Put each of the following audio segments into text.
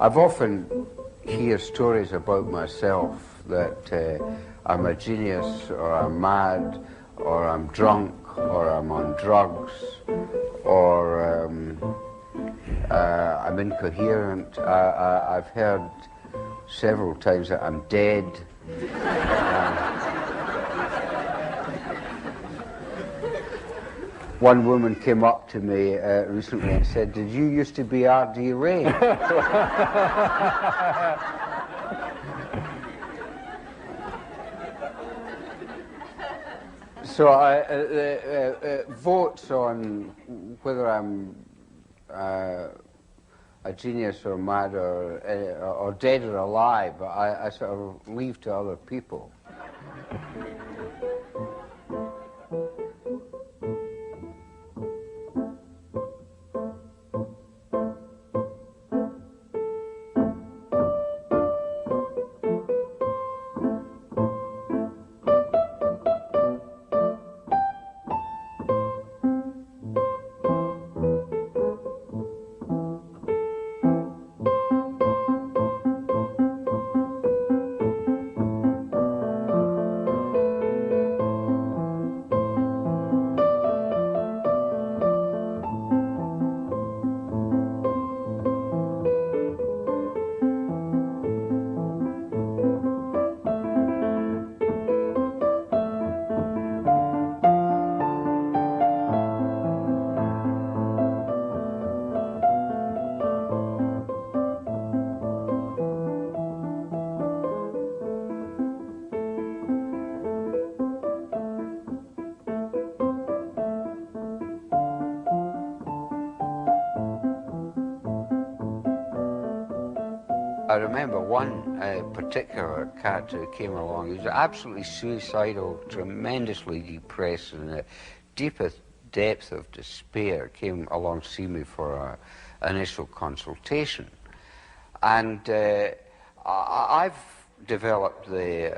I've often hear stories about myself that I'm a genius, or I'm mad, or I'm drunk, or I'm on drugs, or I'm incoherent. I've heard several times that I'm dead. One woman came up to me recently and said, "Did you used to be R.D. Ray?" So votes on whether I'm a genius or mad or dead or alive, I sort of leave to other people. I remember one particular character who came along. He was absolutely suicidal, tremendously depressed, and in the deepest depth of despair came along to see me for an initial consultation. And I've developed the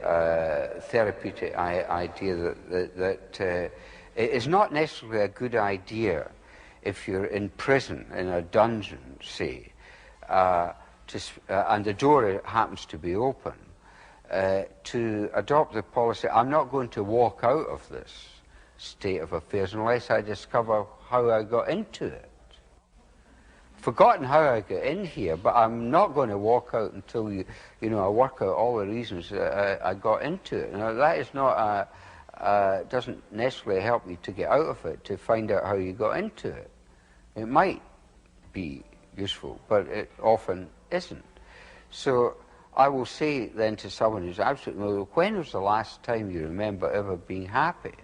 therapeutic idea that it is not necessarily a good idea if you're in prison, in a dungeon, say, and the door happens to be open, to adopt the policy, I'm not going to walk out of this state of affairs unless I discover how I got into it. Forgotten how I got in here, but I'm not going to walk out until I work out all the reasons I got into it. Now, that is not doesn't necessarily help you to get out of it, to find out how you got into it. It might be useful, but it often isn't. So I will say then to someone who's absolutely, when was the last time you remember ever being happy?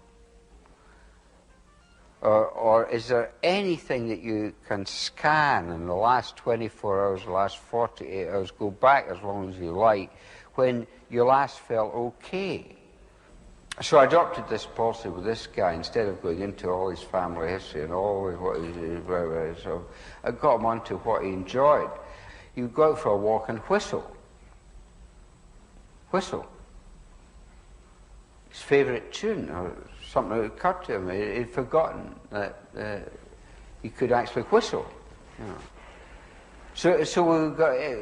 Or is there anything that you can scan in the last 24 hours, the last 48 hours, go back as long as you like, when you last felt okay? So I adopted this policy with this guy. Instead of going into all his family history and all what he did, so I got him onto what he enjoyed. You go out for a walk and whistle. Whistle. His favourite tune, or something that occurred to him. He'd forgotten that he could actually whistle. You know. So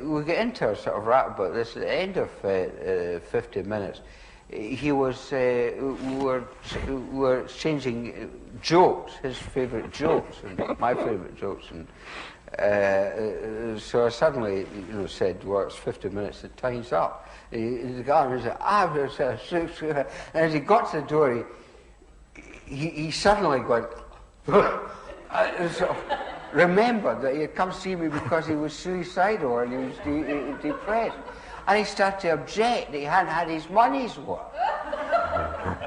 we get into a sort of rap about this. At the end of 50 minutes, he was we were exchanging jokes, his favourite jokes, and my favourite jokes, and so I suddenly, said, "Well, it's 50 minutes. The time's up." The guy said, and as he got to the door, he suddenly went, remembered that he had come to see me because he was suicidal and he was depressed. And he started to object that he hadn't had his money's worth.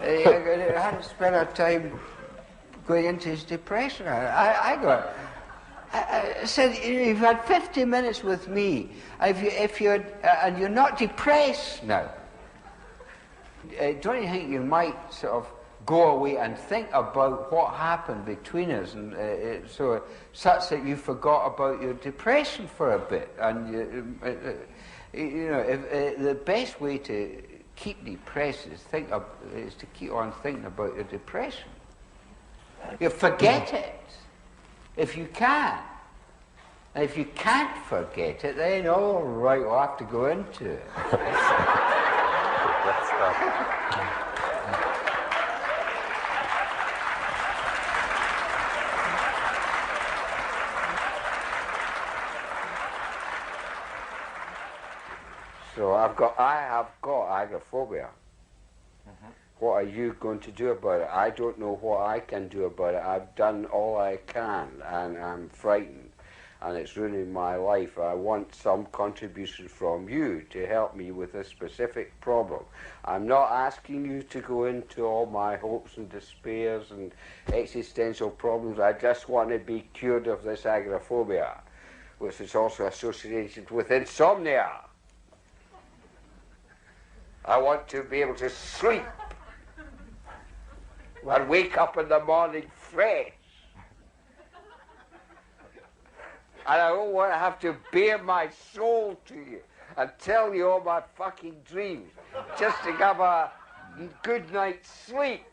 He hadn't spent our time going into his depression. I said, you've had 50 minutes with me, and you're not depressed now. Don't you think you might sort of go away and think about what happened between us, and such that you forgot about your depression for a bit? And the best way to keep depressed is to keep on thinking about your depression. You forget it if you can. And if you can't forget it, then all right, we'll have to go into it. Let's start. So I have got agoraphobia. What are you going to do about it? I don't know what I can do about it. I've done all I can, and I'm frightened, and it's ruining my life. I want some contribution from you to help me with this specific problem. I'm not asking you to go into all my hopes and despairs and existential problems. I just want to be cured of this agoraphobia, which is also associated with insomnia. I want to be able to sleep and wake up in the morning fresh. And I don't want to have to bare my soul to you and tell you all my fucking dreams just to have a good night's sleep.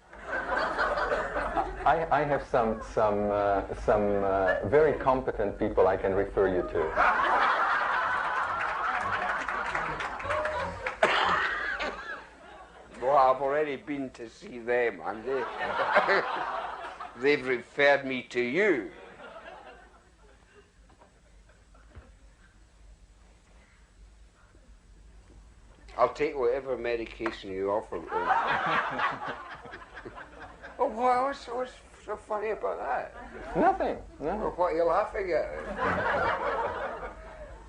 I have some very competent people I can refer you to. Well, I've already been to see them, and they've referred me to you. I'll take whatever medication you offer me. Oh, what's so funny about that? Nothing. No. Well, what are you laughing at?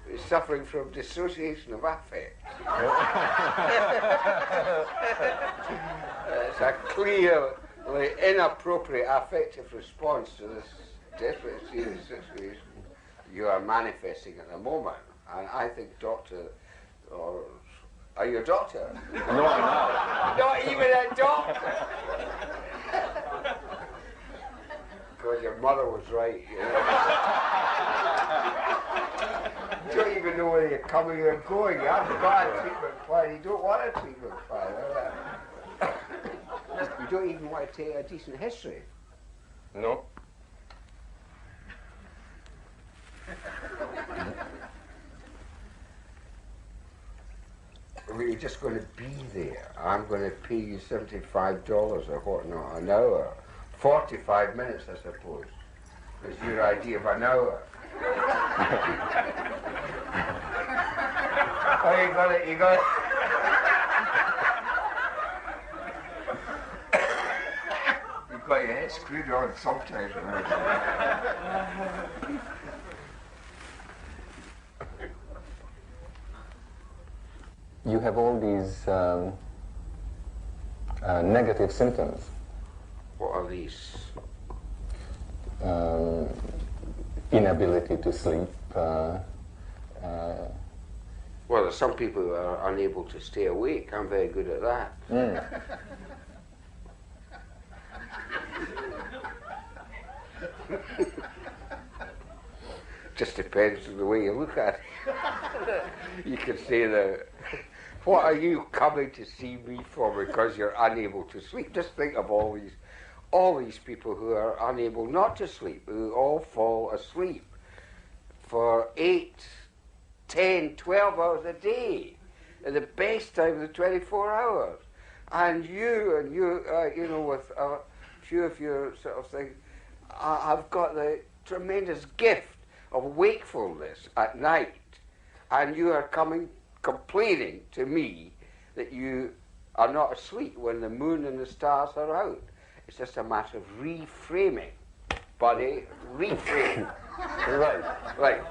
He's suffering from dissociation of affect. It's a clearly inappropriate affective response to this desperate, serious situation you are manifesting at the moment. And I think are you a doctor? No, I'm not. Not even a doctor! Because your mother was right, you know. You don't even know whether you're coming or going. You haven't got a treatment plan. You don't want a treatment plan. You don't even want to take a decent history. No. You're just going to be there. I'm going to pay you $75 or whatnot an hour. 45 minutes, I suppose, is your idea of an hour. Oh, you got it. You've got your head screwed on sometimes. You have all these negative symptoms. What are these? Inability to sleep. Well, there's some people who are unable to stay awake. I'm very good at that. Just depends on the way you look at it. You can say that, what are you coming to see me for because you're unable to sleep? Just think of all these people who are unable not to sleep, who all fall asleep for 8, 10, 12 hours a day, at the best time of the 24 hours. And you know, with a few of your sort of things, I've got the tremendous gift of wakefulness at night, and you are complaining to me that you are not asleep when the moon and the stars are out. It's just a matter of reframing, buddy, reframing. Right.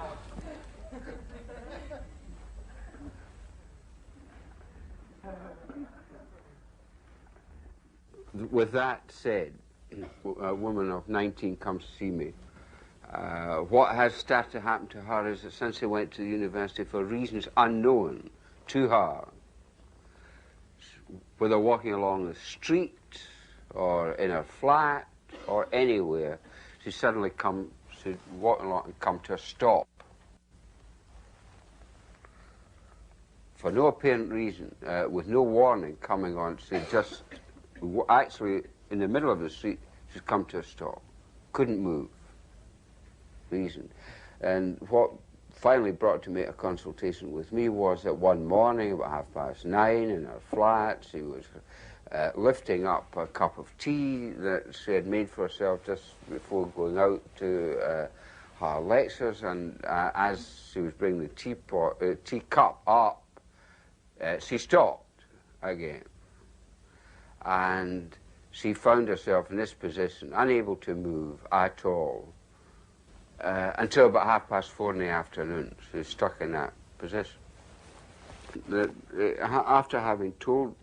With that said, a woman of 19 comes to see me. What has started to happen to her is that since she went to the university for reasons unknown to her, whether walking along the street or in her flat or anywhere, she suddenly she'd walk along and come to a stop. For no apparent reason, with no warning coming on, she just, actually in the middle of the street, she'd come to a stop. Couldn't move. Reason. And what finally brought to make a consultation with me was that one morning, about 9:30 in her flat, she was lifting up a cup of tea that she had made for herself just before going out to her lectures, and as she was bringing the teacup up, she stopped again. And she found herself in this position, unable to move at all, until about 4:30 in the afternoon. She was stuck in that position. After having told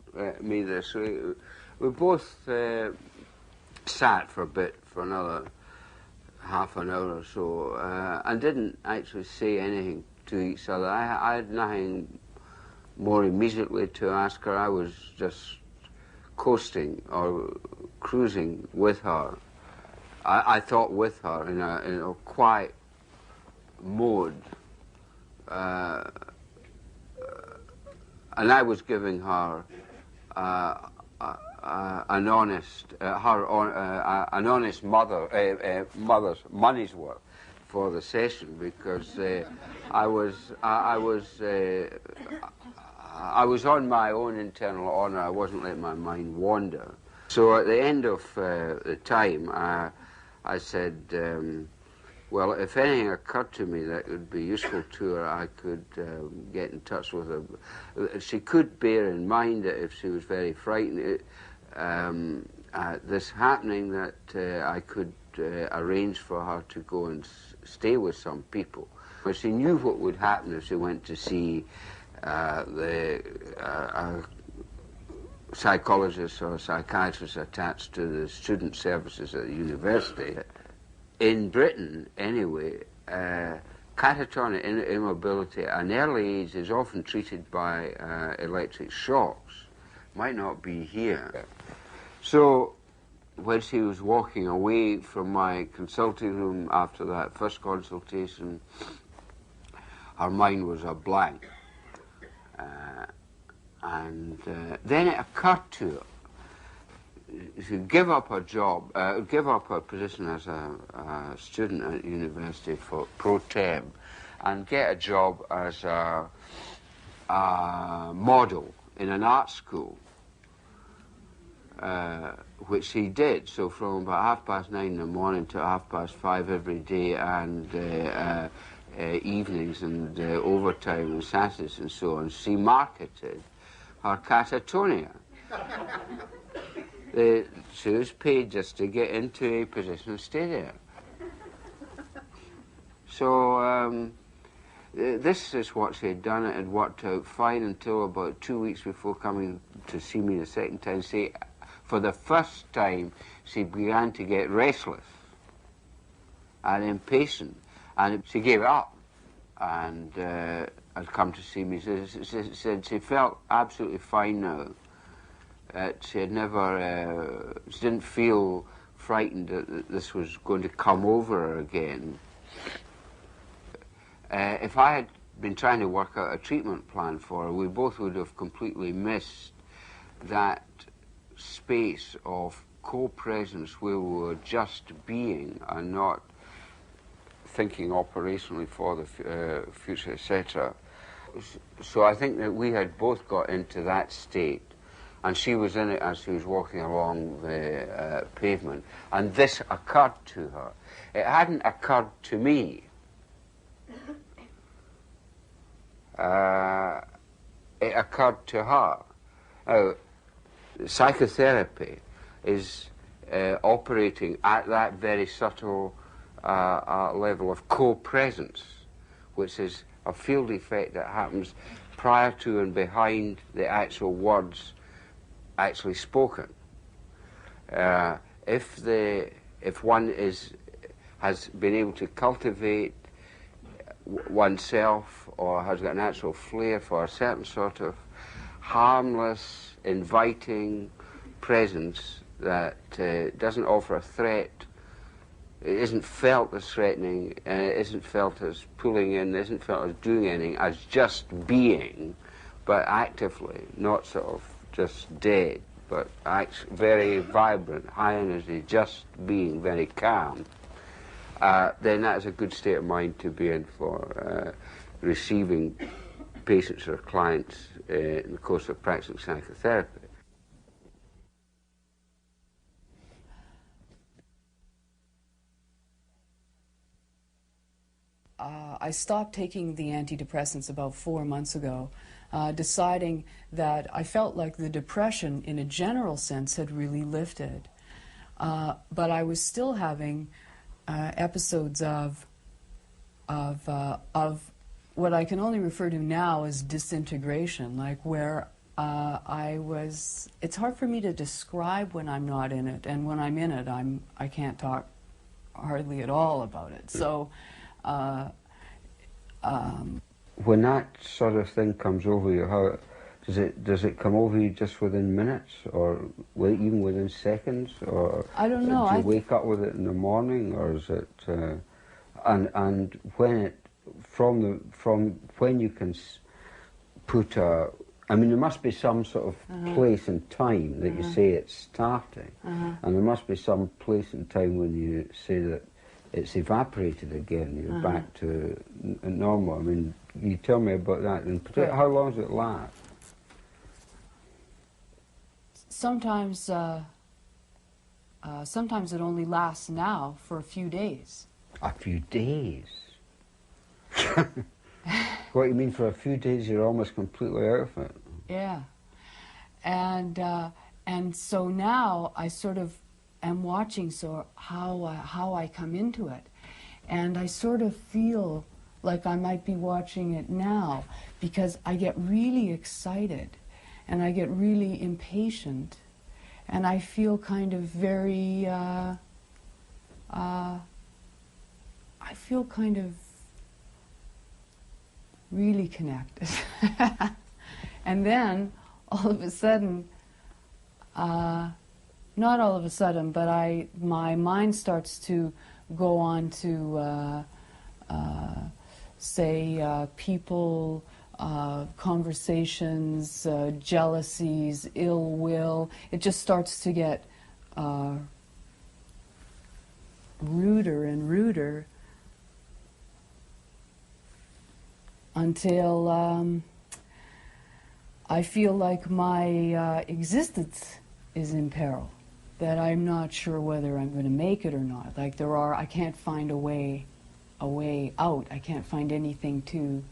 me this, we both sat for a bit, for another half an hour or so, and didn't actually say anything to each other. I had nothing more immediately to ask her. I was just coasting or cruising with her. I thought with her in a quiet mode, and I was giving her an honest mother's money's worth for the session, because I was on my own internal honour. I wasn't letting my mind wander. So at the end of the time, I said, well, if anything occurred to me that would be useful to her, I could get in touch with her. She could bear in mind that if she was very frightened at this happening, that I could arrange for her to go and stay with some people. But she knew what would happen if she went to see the psychologist or psychiatrist attached to the student services at the university. In Britain, anyway, catatonic immobility at an early age is often treated by electric shocks. Might not be here. So when she was walking away from my consulting room after that first consultation, her mind was a blank. And then it occurred to her to give up her job, give up her position as a student at university for pro tem, and get a job as a model in an art school, which she did. So from about 9:30 in the morning to 5:30 every day, and evenings and overtime and Saturdays and so on, she marketed her catatonia. She was paid just to get into a position and stay there. So this is what she had done. It had worked out fine until about 2 weeks before coming to see me the second time. For the first time, she began to get restless and impatient, and she gave it up and had come to see me. She said she felt absolutely fine now. She had never, she didn't feel frightened that this was going to come over her again. If I had been trying to work out a treatment plan for her, we both would have completely missed that space of co-presence where we were just being and not thinking operationally for the future, etc. So I think that we had both got into that state, and she was in it as she was walking along the pavement, and this occurred to her. It hadn't occurred to me. It occurred to her. Now, psychotherapy is operating at that very subtle level of co-presence, which is a field effect that happens prior to and behind the actual words actually spoken. If one has been able to cultivate oneself, or has got an actual flair for a certain sort of harmless, inviting presence that doesn't offer a threat, it isn't felt as threatening, and it isn't felt as pulling in, it isn't felt as doing anything, as just being, but actively, not sort of just dead, but very vibrant, high energy, just being, very calm. then that is a good state of mind to be in for receiving patients or clients in the course of practicing psychotherapy. I stopped taking the antidepressants about 4 months ago, deciding that I felt like the depression in a general sense had really lifted. But I was still having episodes of what I can only refer to now as disintegration, like where it's hard for me to describe when I'm not in it, and when I'm in it, I can't talk hardly at all about it. So. When that sort of thing comes over you, how does it come over you just within minutes, or even within seconds, or I don't know. Do you wake up with it in the morning, or is it? And when from when you can put a, I mean, there must be some sort of place and time that you say it's starting, and there must be some place and time when you say that it's evaporated again, you're back to normal. I mean, you tell me about that. And how long does it last? Sometimes it only lasts now for a few days. A few days? What you mean, for a few days you're almost completely out of it? Yeah. And so now I sort of am watching how I come into it, and I sort of feel like I might be watching it now, because I get really excited and I get really impatient, and I feel kind of very I feel kind of really connected. And then all of a sudden, not all of a sudden, but my mind starts to go on to, say, people, conversations, jealousies, ill will. It just starts to get ruder and ruder until I feel like my existence is in peril, that I'm not sure whether I'm going to make it or not. Like I can't find a way out. I can't find anything to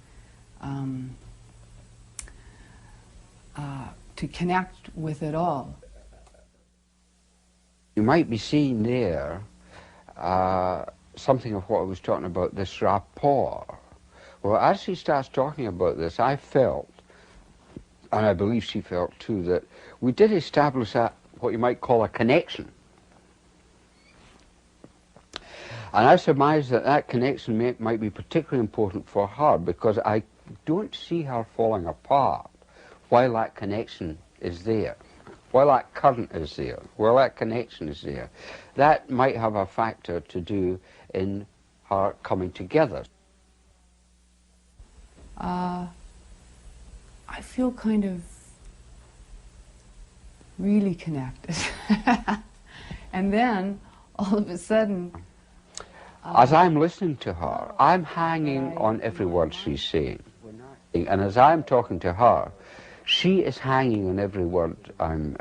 connect with it all. You might be seeing there something of what I was talking about, this rapport. Well, as she starts talking about this, I felt, and I believe she felt too, that we did establish what you might call a connection. And I surmise that connection might be particularly important for her, because I don't see her falling apart while that connection is there, while that current is there, while that connection is there. That might have a factor to do in her coming together. I feel kind of really connected. And then, all of a sudden... as I'm listening to her, I'm hanging on every word she's saying. And as I'm talking to her, she is hanging on every word I'm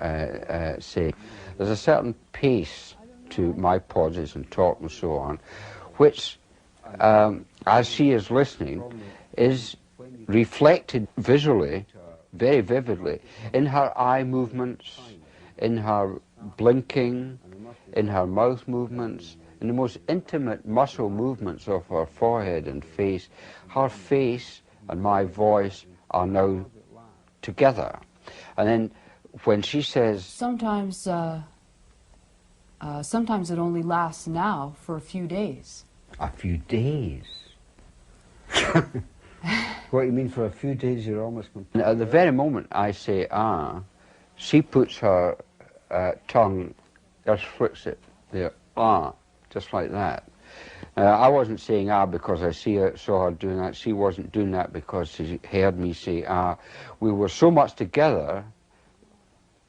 saying. There's a certain pace to my pauses and talk and so on, which, as she is listening, is reflected visually, very vividly, in her eye movements, in her blinking, in her mouth movements, in the most intimate muscle movements of her forehead and face. Her face and my voice are now together. And then when she says... Sometimes it only lasts now for a few days. A few days? What you mean, for a few days you're almost complete? At the very moment I say she puts her tongue, just flicks it there, just like that. I wasn't saying because I saw her doing that. She wasn't doing that because she heard me say We were so much together,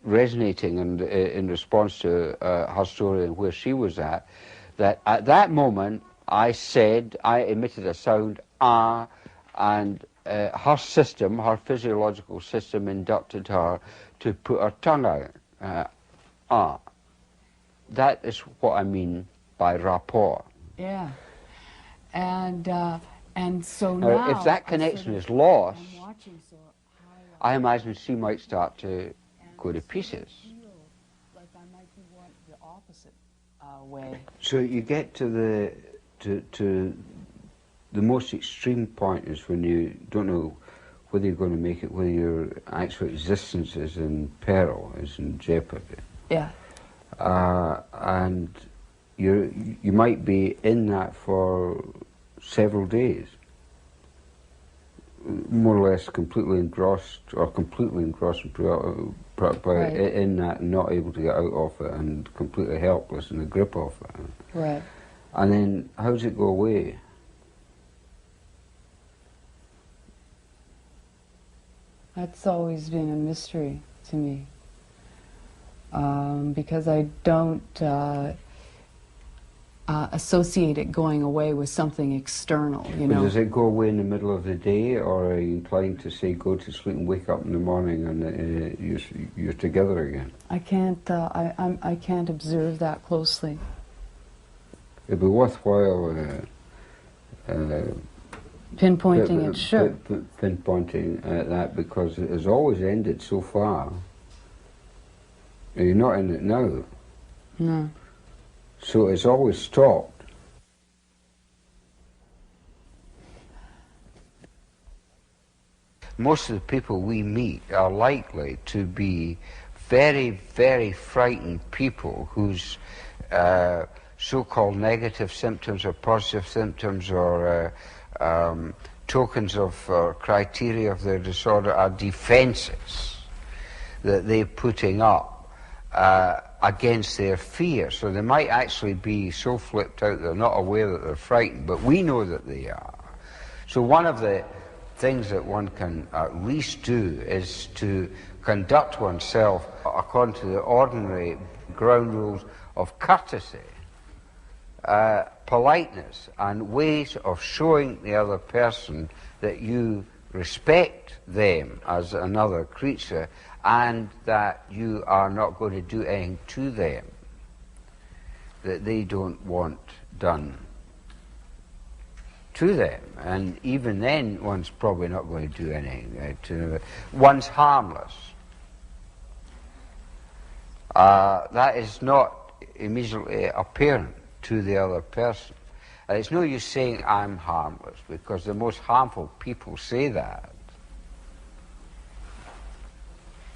resonating and in response to her story and where she was at, that at that moment I emitted a sound, ah, and her system, her physiological system inducted her to put her tongue out, ah. That is what I mean by rapport. Yeah. And so Now, now... if that connection is lost, I'm watching, so I imagine she might start to go to pieces. like I might be the opposite way. So you get to the most extreme point is when you don't know whether you're going to make it, whether your actual existence is in peril, is in jeopardy. Yeah. And you might be in that for several days, more or less completely engrossed Right. in that, not able to get out of it, and completely helpless in the grip of it. Right. And then how does it go away? That's always been a mystery to me. Because I don't associate it going away with something external, you know. Does it go away in the middle of the day, or are you inclined to say go to sleep and wake up in the morning and you're together again? I can't. I can't observe that closely. It'd be worthwhile Pinpointing it, sure. pinpointing at that, because it has always ended so far. You're not in it now. No. So it's always stopped. Most of the people we meet are likely to be very, very frightened people whose so-called negative symptoms or positive symptoms or tokens of criteria of their disorder are defenses that they're putting up against their fear. So they might actually be so flipped out they're not aware that they're frightened, but we know that they are. So one of the things that one can at least do is to conduct oneself according to the ordinary ground rules of courtesy, politeness, and ways of showing the other person that you respect them as another creature, and that you are not going to do anything to them that they don't want done to them. And even then, one's probably not going to do anything to them. One's harmless. That is not immediately apparent to the other person. And it's no use saying I'm harmless, because the most harmful people say that.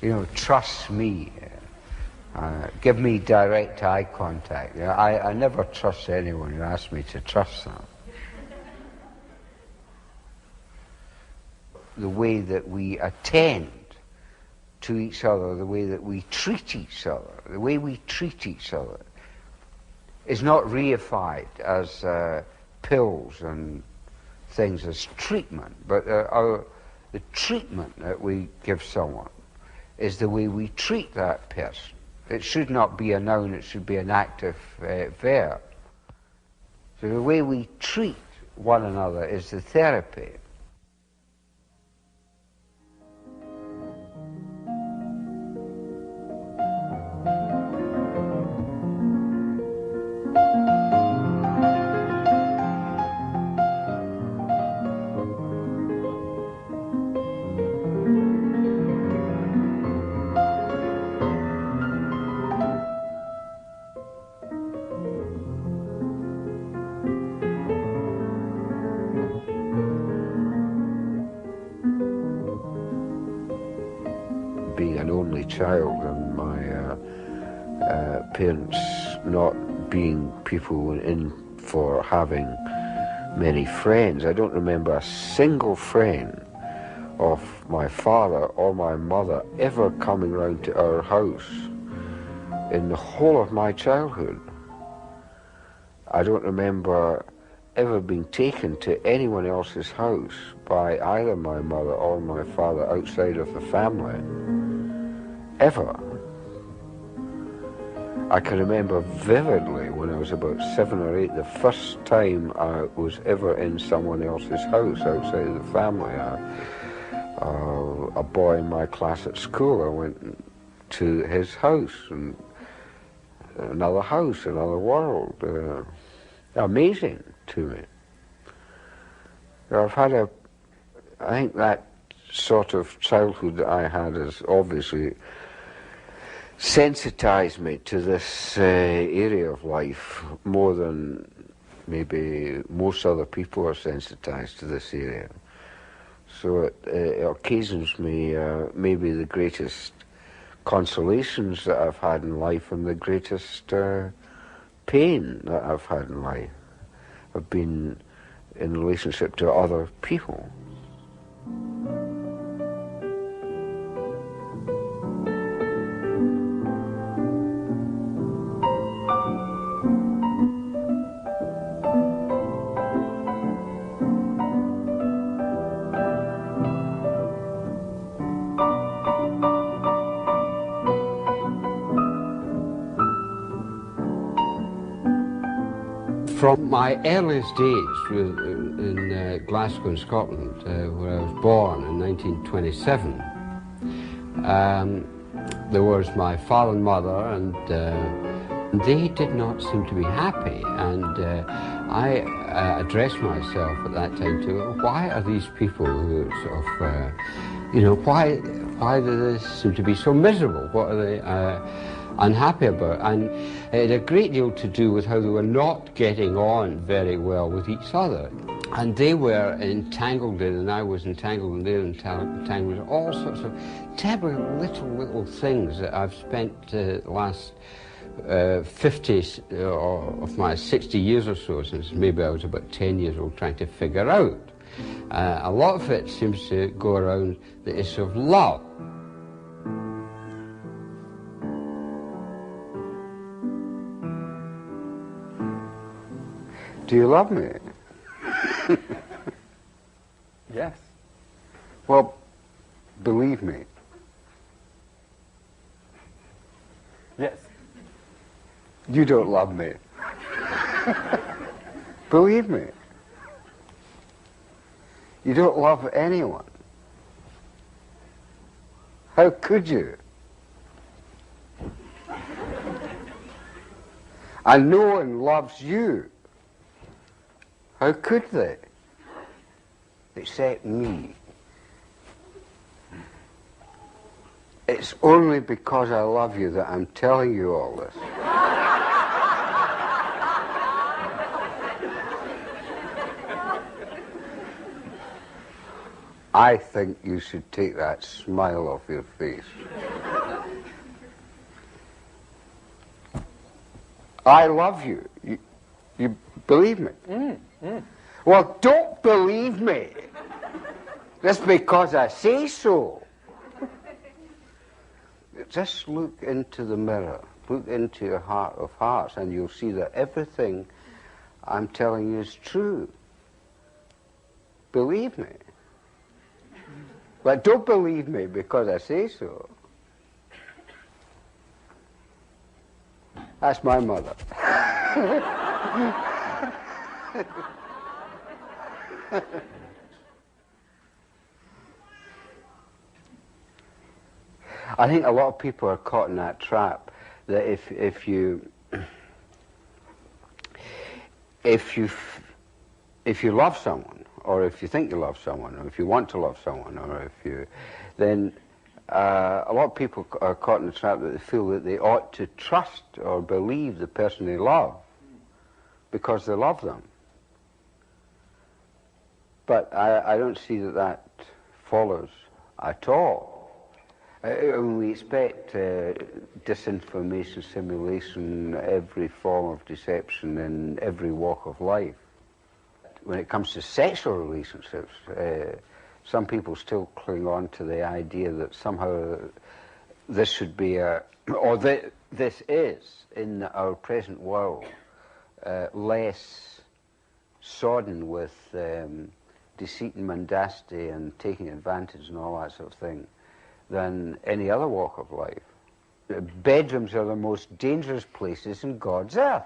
You know, trust me. Give me direct eye contact. You know, I never trust anyone who asks me to trust them. The way that we attend to each other, the way that we treat each other, the way we treat each other is not reified as pills and things, as treatment, but the treatment that we give someone is the way we treat that person. It should not be a noun, it should be an active verb. So the way we treat one another is the therapy. Being an only child and my parents not being people in for having many friends, I don't remember a single friend of my father or my mother ever coming round to our house in the whole of my childhood. I don't remember ever being taken to anyone else's house by either my mother or my father outside of the family. Ever. I can remember vividly when I was about 7 or 8, the first time I was ever in someone else's house outside of the family. A boy in my class at school, I went to his house, and another house, another world. Amazing to me. I think that sort of childhood that I had has obviously sensitized me to this area of life more than maybe most other people are sensitized to this area. So it occasions me maybe the greatest consolations that I've had in life and the greatest pain that I've had in life have been in relationship to other people. From my earliest days in Glasgow, in Scotland, where I was born in 1927, there was my father and mother, and they did not seem to be happy. And I addressed myself at that time to, why are these people who sort of, why do they seem to be so miserable? What are they unhappy about? And it had a great deal to do with how they were not getting on very well with each other. And they were entangled in, and I was entangled in, they were entangled in all sorts of terrible little things that I've spent the last 50 of my 60 years or so, since maybe I was about 10 years old, trying to figure out. A lot of it seems to go around the issue of love. Do you love me? Yes. Well, believe me. Yes. You don't love me. Believe me. You don't love anyone. How could you? And no one loves you. How could they? Except me. It's only because I love you that I'm telling you all this. I think you should take that smile off your face. I love you. You believe me? Well, don't believe me. Just because I say so. Just look into the mirror. Look into your heart of hearts, and you'll see that everything I'm telling you is true. Believe me. But don't believe me because I say so. That's my mother. I think a lot of people are caught in that trap that if you love someone, or if you think you love someone, or if you want to love someone, or then a lot of people are caught in the trap that they feel that they ought to trust or believe the person they love because they love them. But I don't see that follows at all. We expect disinformation, simulation, every form of deception in every walk of life. When it comes to sexual relationships, some people still cling on to the idea that somehow this should be this is, in our present world, less sodden with deceit and mendacity and taking advantage and all that sort of thing than any other walk of life. Bedrooms are the most dangerous places in God's earth.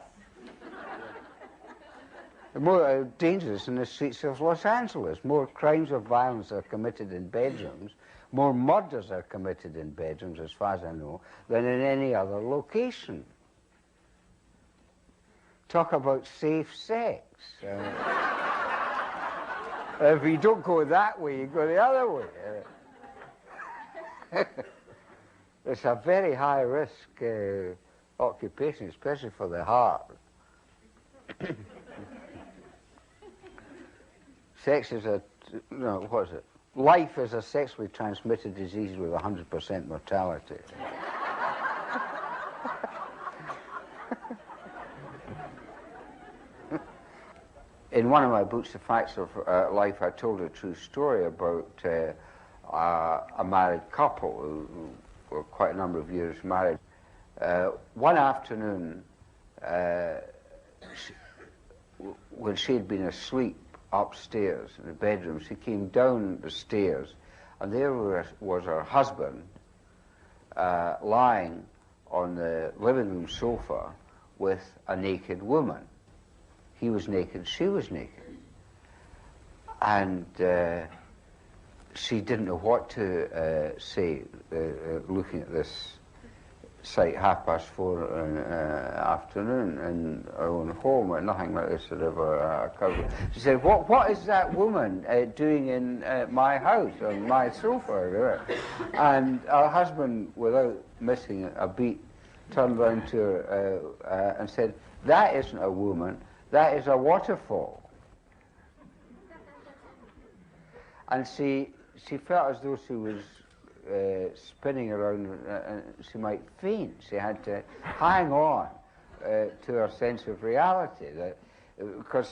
more dangerous in the streets of Los Angeles. More crimes of violence are committed in bedrooms, more murders are committed in bedrooms, as far as I know, than in any other location. Talk about safe sex. If you don't go that way, you go the other way. It's a very high-risk occupation, especially for the heart. Sex is a, no, what is it? Life is a sexually transmitted disease with 100% mortality. In one of my books, The Facts of Life, I told a true story about a married couple who were quite a number of years married. One afternoon, when she had been asleep upstairs in the bedroom, she came down the stairs, and there was her husband lying on the living room sofa with a naked woman. He was naked, she was naked. And she didn't know what to say, looking at this sight 4:30 in the afternoon in her own home, and nothing like this had ever occurred. She said, what is that woman doing in my house, on my sofa? And her husband, without missing a beat, turned round to her and said, that isn't a woman, that is a waterfall. And she felt as though she was spinning around and she might faint. She had to hang on to her sense of reality, because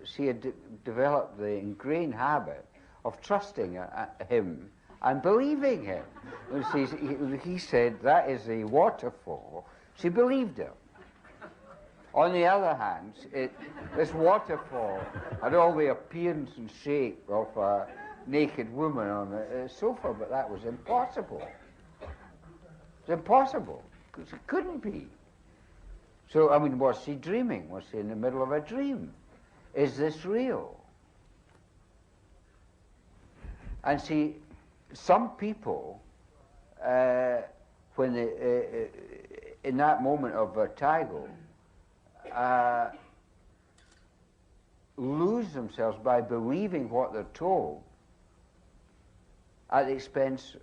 she had developed the ingrained habit of trusting him and believing him. When he said, that is a waterfall, she believed him. On the other hand, this waterfall had all the appearance and shape of a naked woman on the sofa, but that was impossible. It's impossible, because it couldn't be. So, I mean, was she dreaming? Was she in the middle of a dream? Is this real? And see, some people, when they, in that moment of vertigo, lose themselves by believing what they're told at the expense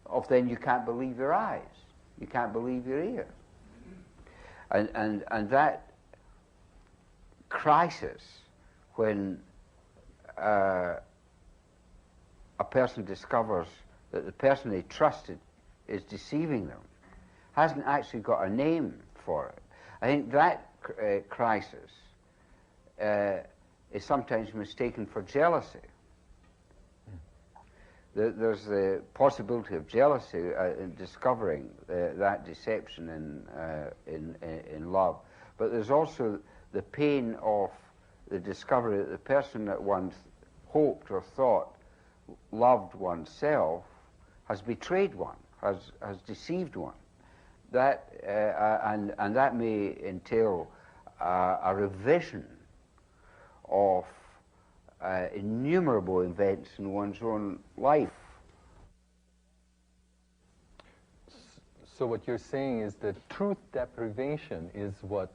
of then you can't believe your eyes, you can't believe your ears. And that crisis when a person discovers that the person they trusted is deceiving them hasn't actually got a name for it. I think that crisis is sometimes mistaken for jealousy. There's the possibility of jealousy in discovering that deception in love, but there's also the pain of the discovery that the person that one hoped or thought loved oneself has betrayed one, has deceived one. That and that may entail a revision of innumerable events in one's own life. So what you're saying is that truth deprivation is what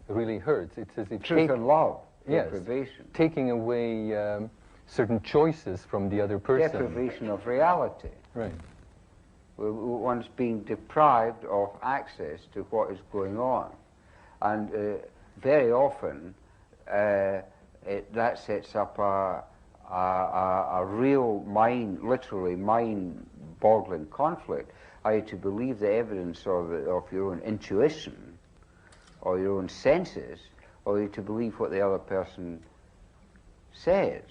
really hurts. It's as if Truth and love, yes, deprivation. Taking away certain choices from the other person. Deprivation of reality. Right. One's being deprived of access to what is going on. And very often that sets up a real literally mind-boggling conflict. Are you to believe the evidence of your own intuition or your own senses, or are you to believe what the other person says?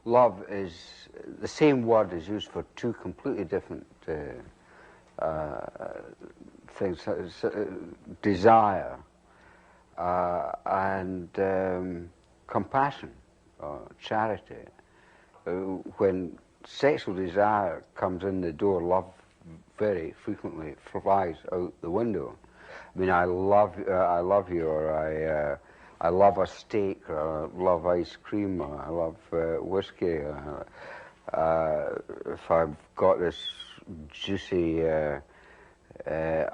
Love is, the same word is used for two completely different things. Desire and compassion or charity. When sexual desire comes in the door, love very frequently flies out the window. I mean, I love you, or I love a steak, or I love ice cream, or I love whiskey. If I've got this juicy,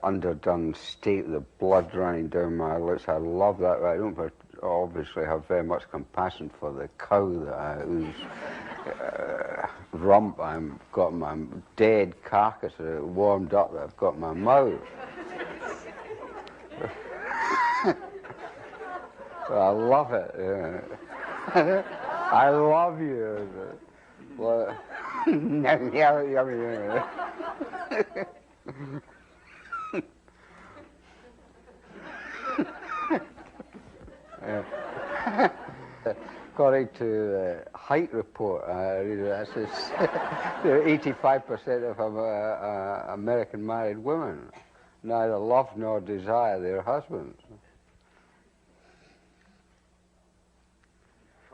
underdone steak, the blood running down my lips, I love that. I don't obviously have very much compassion for the cow whose rump I've got in my dead carcass warmed up that I've got in my mouth. I love it. Yeah. I love you. Well, according to the height report, that's 85% of American married women neither love nor desire their husbands.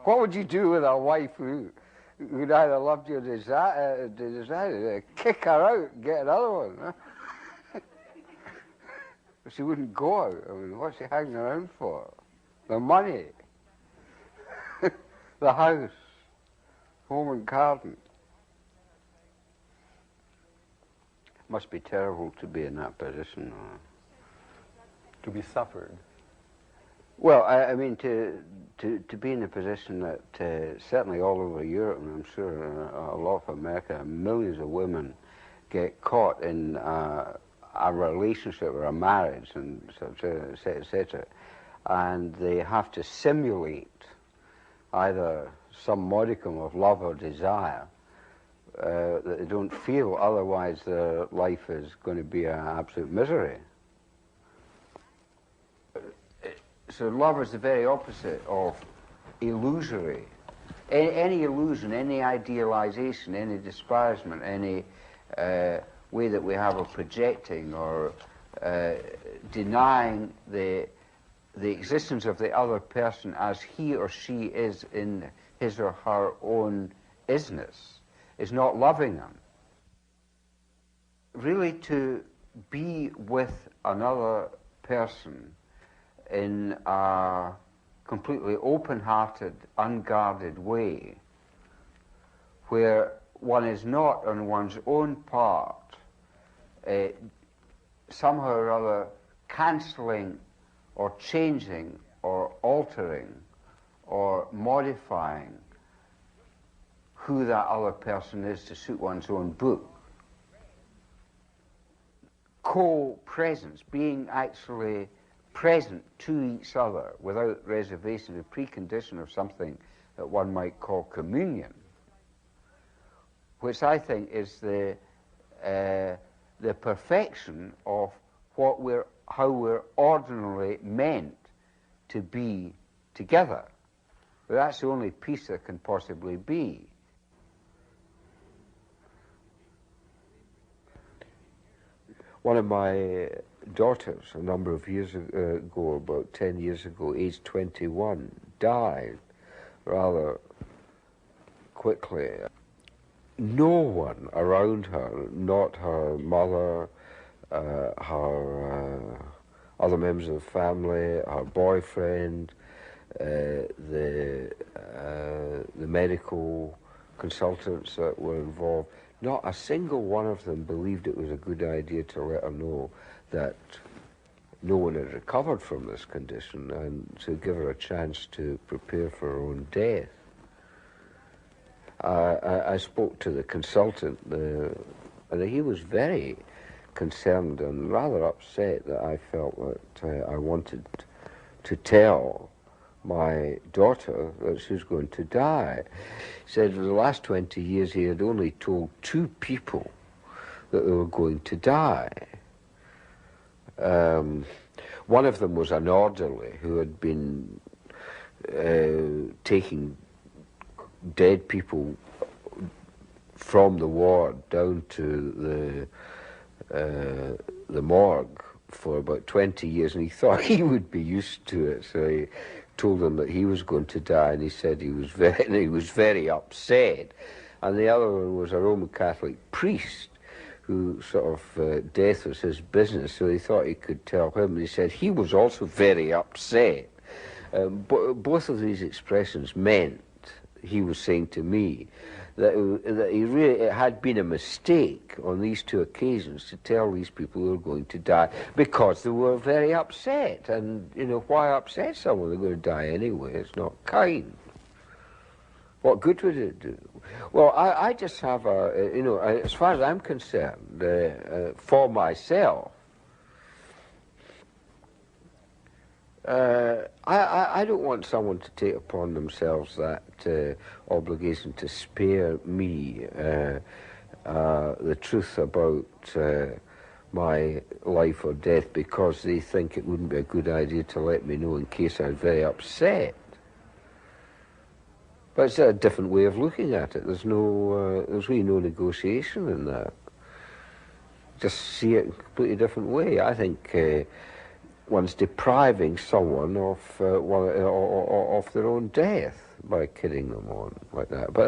What would you do with a wife who neither loved your desire? Kick her out, get another one. Huh? She wouldn't go out. I mean, what's she hanging around for? The money, the house, home and garden. Must be terrible to be in that position. To be suffered. Well, I mean, to be in a position that certainly all over Europe, and I'm sure a lot of America, millions of women get caught in a relationship or a marriage and etc., and they have to simulate either some modicum of love or desire that they don't feel, otherwise their life is going to be an absolute misery. So love is the very opposite of illusory. Any illusion, any idealization, any disparagement, any way that we have of projecting or denying the existence of the other person as he or she is in his or her own isness is not loving them. Really, to be with another person in a completely open-hearted, unguarded way, where one is not on one's own part somehow or other cancelling or changing or altering or modifying who that other person is to suit one's own book. Co-presence, being actually present to each other without reservation, a precondition of something that one might call communion, which I think is the perfection of how we're ordinarily meant to be together. But that's the only peace there can possibly be. One of my daughters, a number of years ago, about 10 years ago, aged 21, died rather quickly. No one around her, not her mother, her other members of the family, her boyfriend, the medical consultants that were involved, not a single one of them believed it was a good idea to let her know that no one had recovered from this condition and to give her a chance to prepare for her own death. I spoke to the consultant, and he was very concerned and rather upset that I felt that I wanted to tell my daughter that she was going to die. He said for the last 20 years he had only told 2 people that they were going to die. One of them was an orderly who had been taking dead people from the ward down to the morgue for about 20 years, and he thought he would be used to it, so he told them that he was going to die, and he said he was very upset. And the other one was a Roman Catholic priest who sort of death was his business, so he thought he could tell him. He said he was also very upset. Both of these expressions meant, he was saying to me, that it had been a mistake on these two occasions to tell these people they were going to die, because they were very upset. And, you know, why upset someone? They're going to die anyway. It's not kind. What good would it do? Well, I just have a, you know, as far as I'm concerned, for myself, I don't want someone to take upon themselves that obligation to spare me the truth about my life or death, because they think it wouldn't be a good idea to let me know in case I was very upset. But it's a different way of looking at it. There's really no negotiation in that. Just see it in a completely different way. I think one's depriving someone of their own death by kidding them on like that. But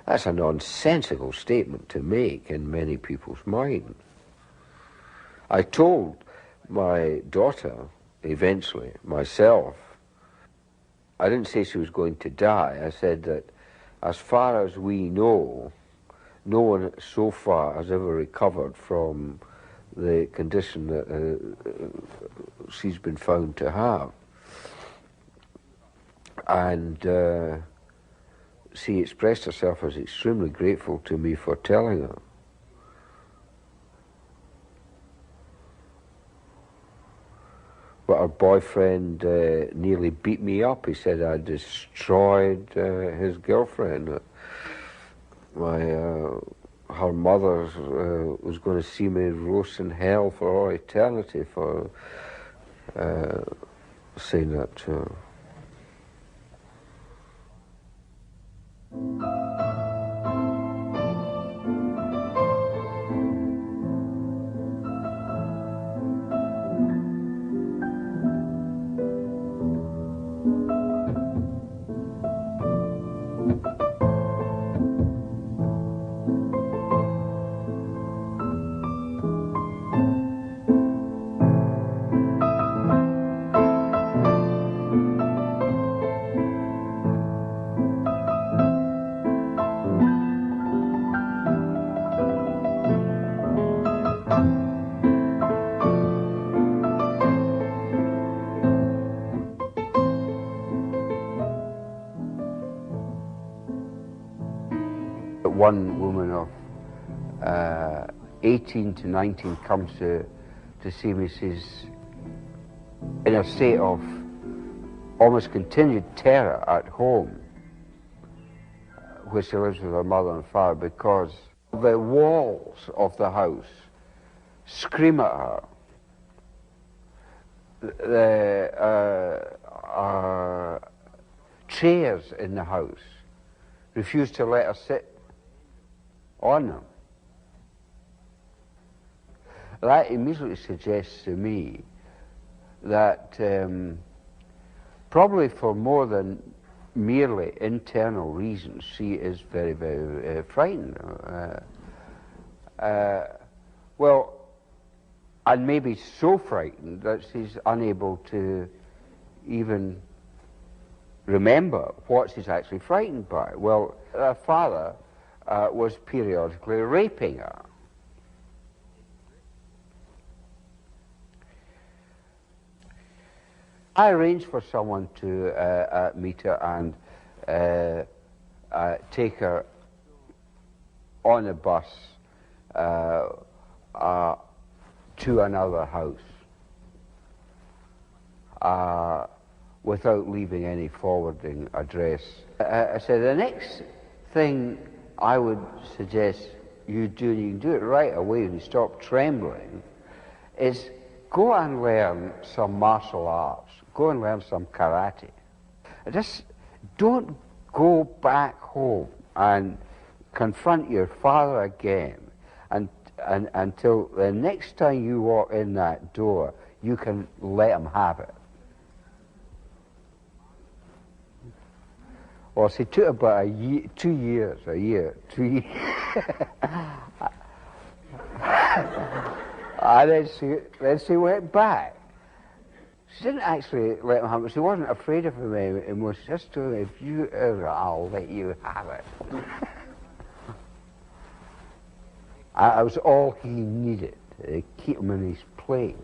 that's a nonsensical statement to make in many people's minds. I told my daughter, eventually, myself, I didn't say she was going to die. I said that as far as we know, no one so far has ever recovered from the condition that she's been found to have. And she expressed herself as extremely grateful to me for telling her. But her boyfriend nearly beat me up. He said I destroyed his girlfriend. Her mother was going to see me roast in hell for all eternity for saying that to her. One woman of 18 to 19 comes to see me. She's in a state of almost continued terror at home, where she lives with her mother and father, because the walls of the house scream at her. The chairs in the house refuse to let her sit on them. That immediately suggests to me that probably for more than merely internal reasons, she is very, very frightened. Well, and maybe so frightened that she's unable to even remember what she's actually frightened by. Well, her father was periodically raping her. I arranged for someone to meet her and take her on a bus to another house without leaving any forwarding address. I said, the next thing I would suggest you do, and you can do it right away when you stop trembling, is go and learn some martial arts. Go and learn some karate. Just don't go back home and confront your father again until the next time you walk in that door, you can let him have it. Well, she took about 2 years. And then she went back. She didn't actually let him have it. She wasn't afraid of him anymore. She just told him, if you ever, I'll let you have it. I was all he needed to keep him in his place.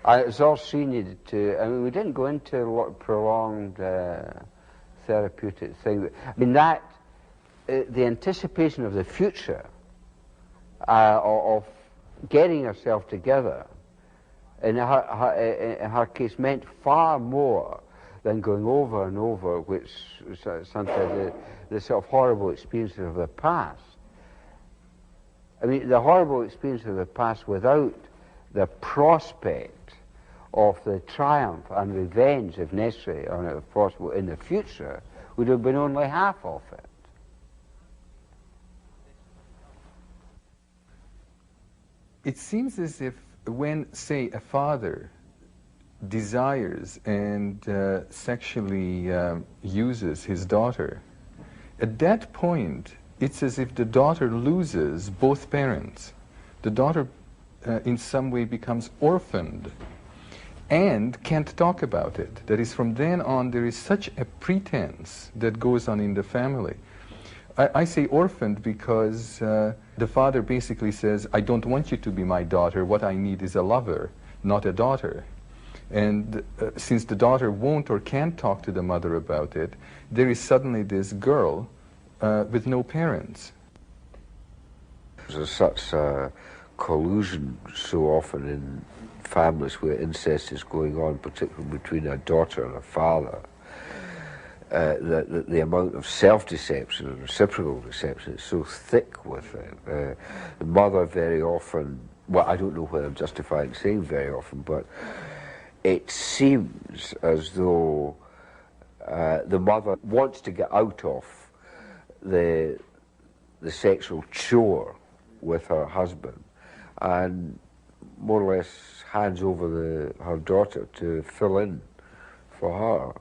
It was all she needed to. I mean, we didn't go into a lot of prolonged therapeutic thing. I mean, that, the anticipation of the future, of getting herself together, in her case, meant far more than going over and over, which sometimes the sort of horrible experiences of the past. I mean, the horrible experience of the past without the prospect of the triumph and revenge, if necessary, or if possible, in the future, would have been only half of it. It seems as if when, say, a father desires and sexually uses his daughter, at that point, it's as if the daughter loses both parents. The daughter, in some way, becomes orphaned and can't talk about it. That is, from then on, there is such a pretense that goes on in the family. I say orphaned because the father basically says, I don't want you to be my daughter. What I need is a lover, not a daughter. And since the daughter won't or can't talk to the mother about it, there is suddenly this girl with no parents. There's such collusion so often in families where incest is going on, particularly between a daughter and a father, that the amount of self-deception and reciprocal deception is so thick with it. The mother very often, well, I don't know whether I'm justified in saying very often, but it seems as though the mother wants to get out of the sexual chore with her husband and more or less hands over her daughter to fill in for her.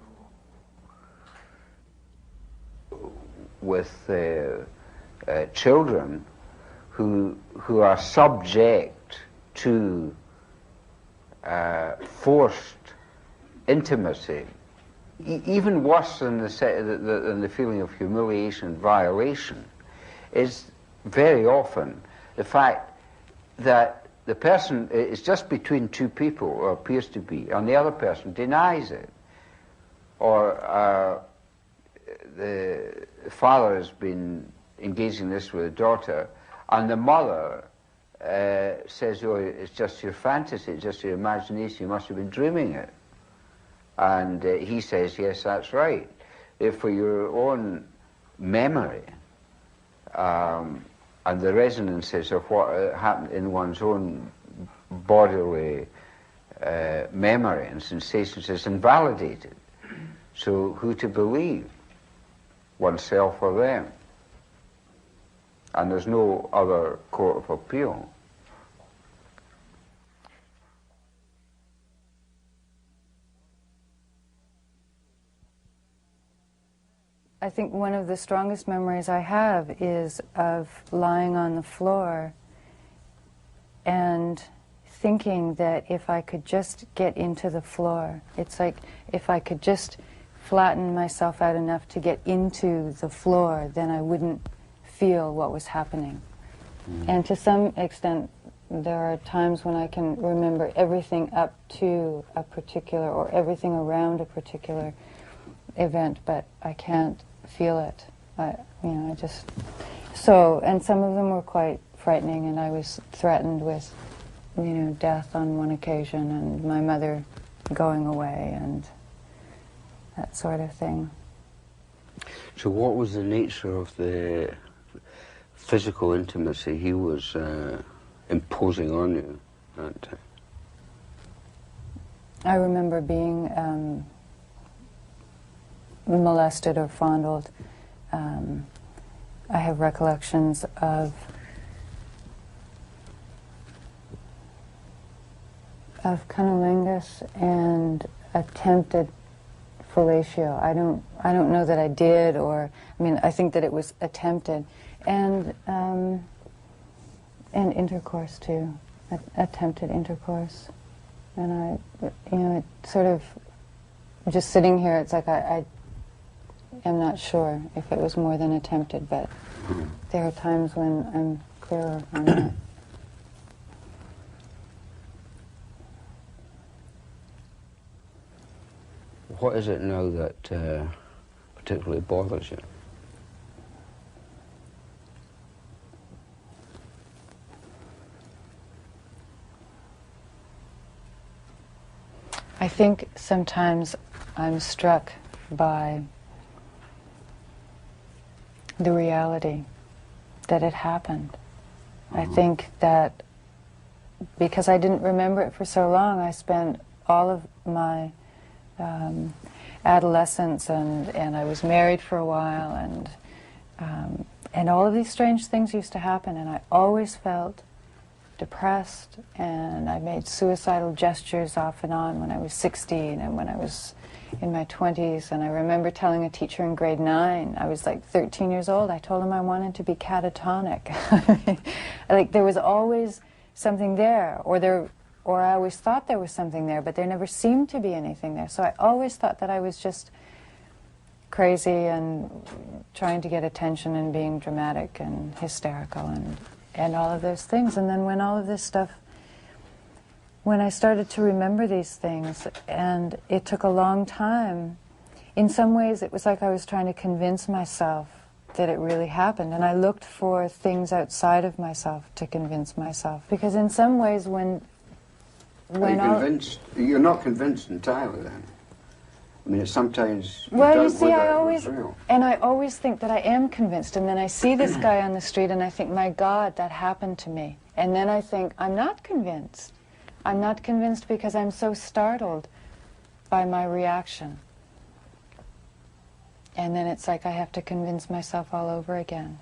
With children who are subject to forced intimacy, even worse than the feeling of humiliation and violation, is very often the fact that the person is just between two people, or appears to be, and the other person denies it. Or the father has been engaging in this with the daughter, and the mother says, oh, it's just your fantasy, it's just your imagination, you must have been dreaming it. And he says, yes, that's right. If for your own memory, and the resonances of what happened in one's own bodily memory and sensations is invalidated. So who to believe, oneself or them? And there's no other court of appeal. I think one of the strongest memories I have is of lying on the floor and thinking that if I could just get into the floor, it's like if I could just flatten myself out enough to get into the floor, then I wouldn't feel what was happening. And to some extent, there are times when I can remember everything up to a particular, or everything around a particular event, but I can't feel it. And some of them were quite frightening, and I was threatened with, death on one occasion, and my mother going away, and that sort of thing. So what was the nature of the physical intimacy he was imposing on you at that time? I remember being molested or fondled. I have recollections of cunnilingus and attempted fellatio. I don't know that I did, or I think that it was attempted, and And intercourse too, attempted intercourse. And I, you know, it sort of, just sitting here, it's like I am not sure if it was more than attempted, but there are times when I'm clearer on that. What is it now that particularly bothers you? I think sometimes I'm struck by the reality that it happened. I think that because I didn't remember it for so long, I spent all of my adolescence and I was married for a while, and all of these strange things used to happen, and I always felt depressed, and I made suicidal gestures off and on when I was 16 and when I was in my 20s. And I remember telling a teacher in grade 9, I was like 13 years old, I told him I wanted to be catatonic. Like there was always something there, or I always thought there was something there, but there never seemed to be anything there. So I always thought that I was just crazy and trying to get attention and being dramatic and hysterical and all of those things. And then when all of this stuff, when I started to remember these things, and it took a long time, in some ways it was like I was trying to convince myself that it really happened, and I looked for things outside of myself to convince myself. Because in some ways when you're not convinced entirely then? I mean, it's sometimes well, you see, I always think that I am convinced, and then I see this guy on the street and I think, my God, that happened to me. And then I think, I'm not convinced. I'm not convinced because I'm so startled by my reaction. And then it's like I have to convince myself all over again.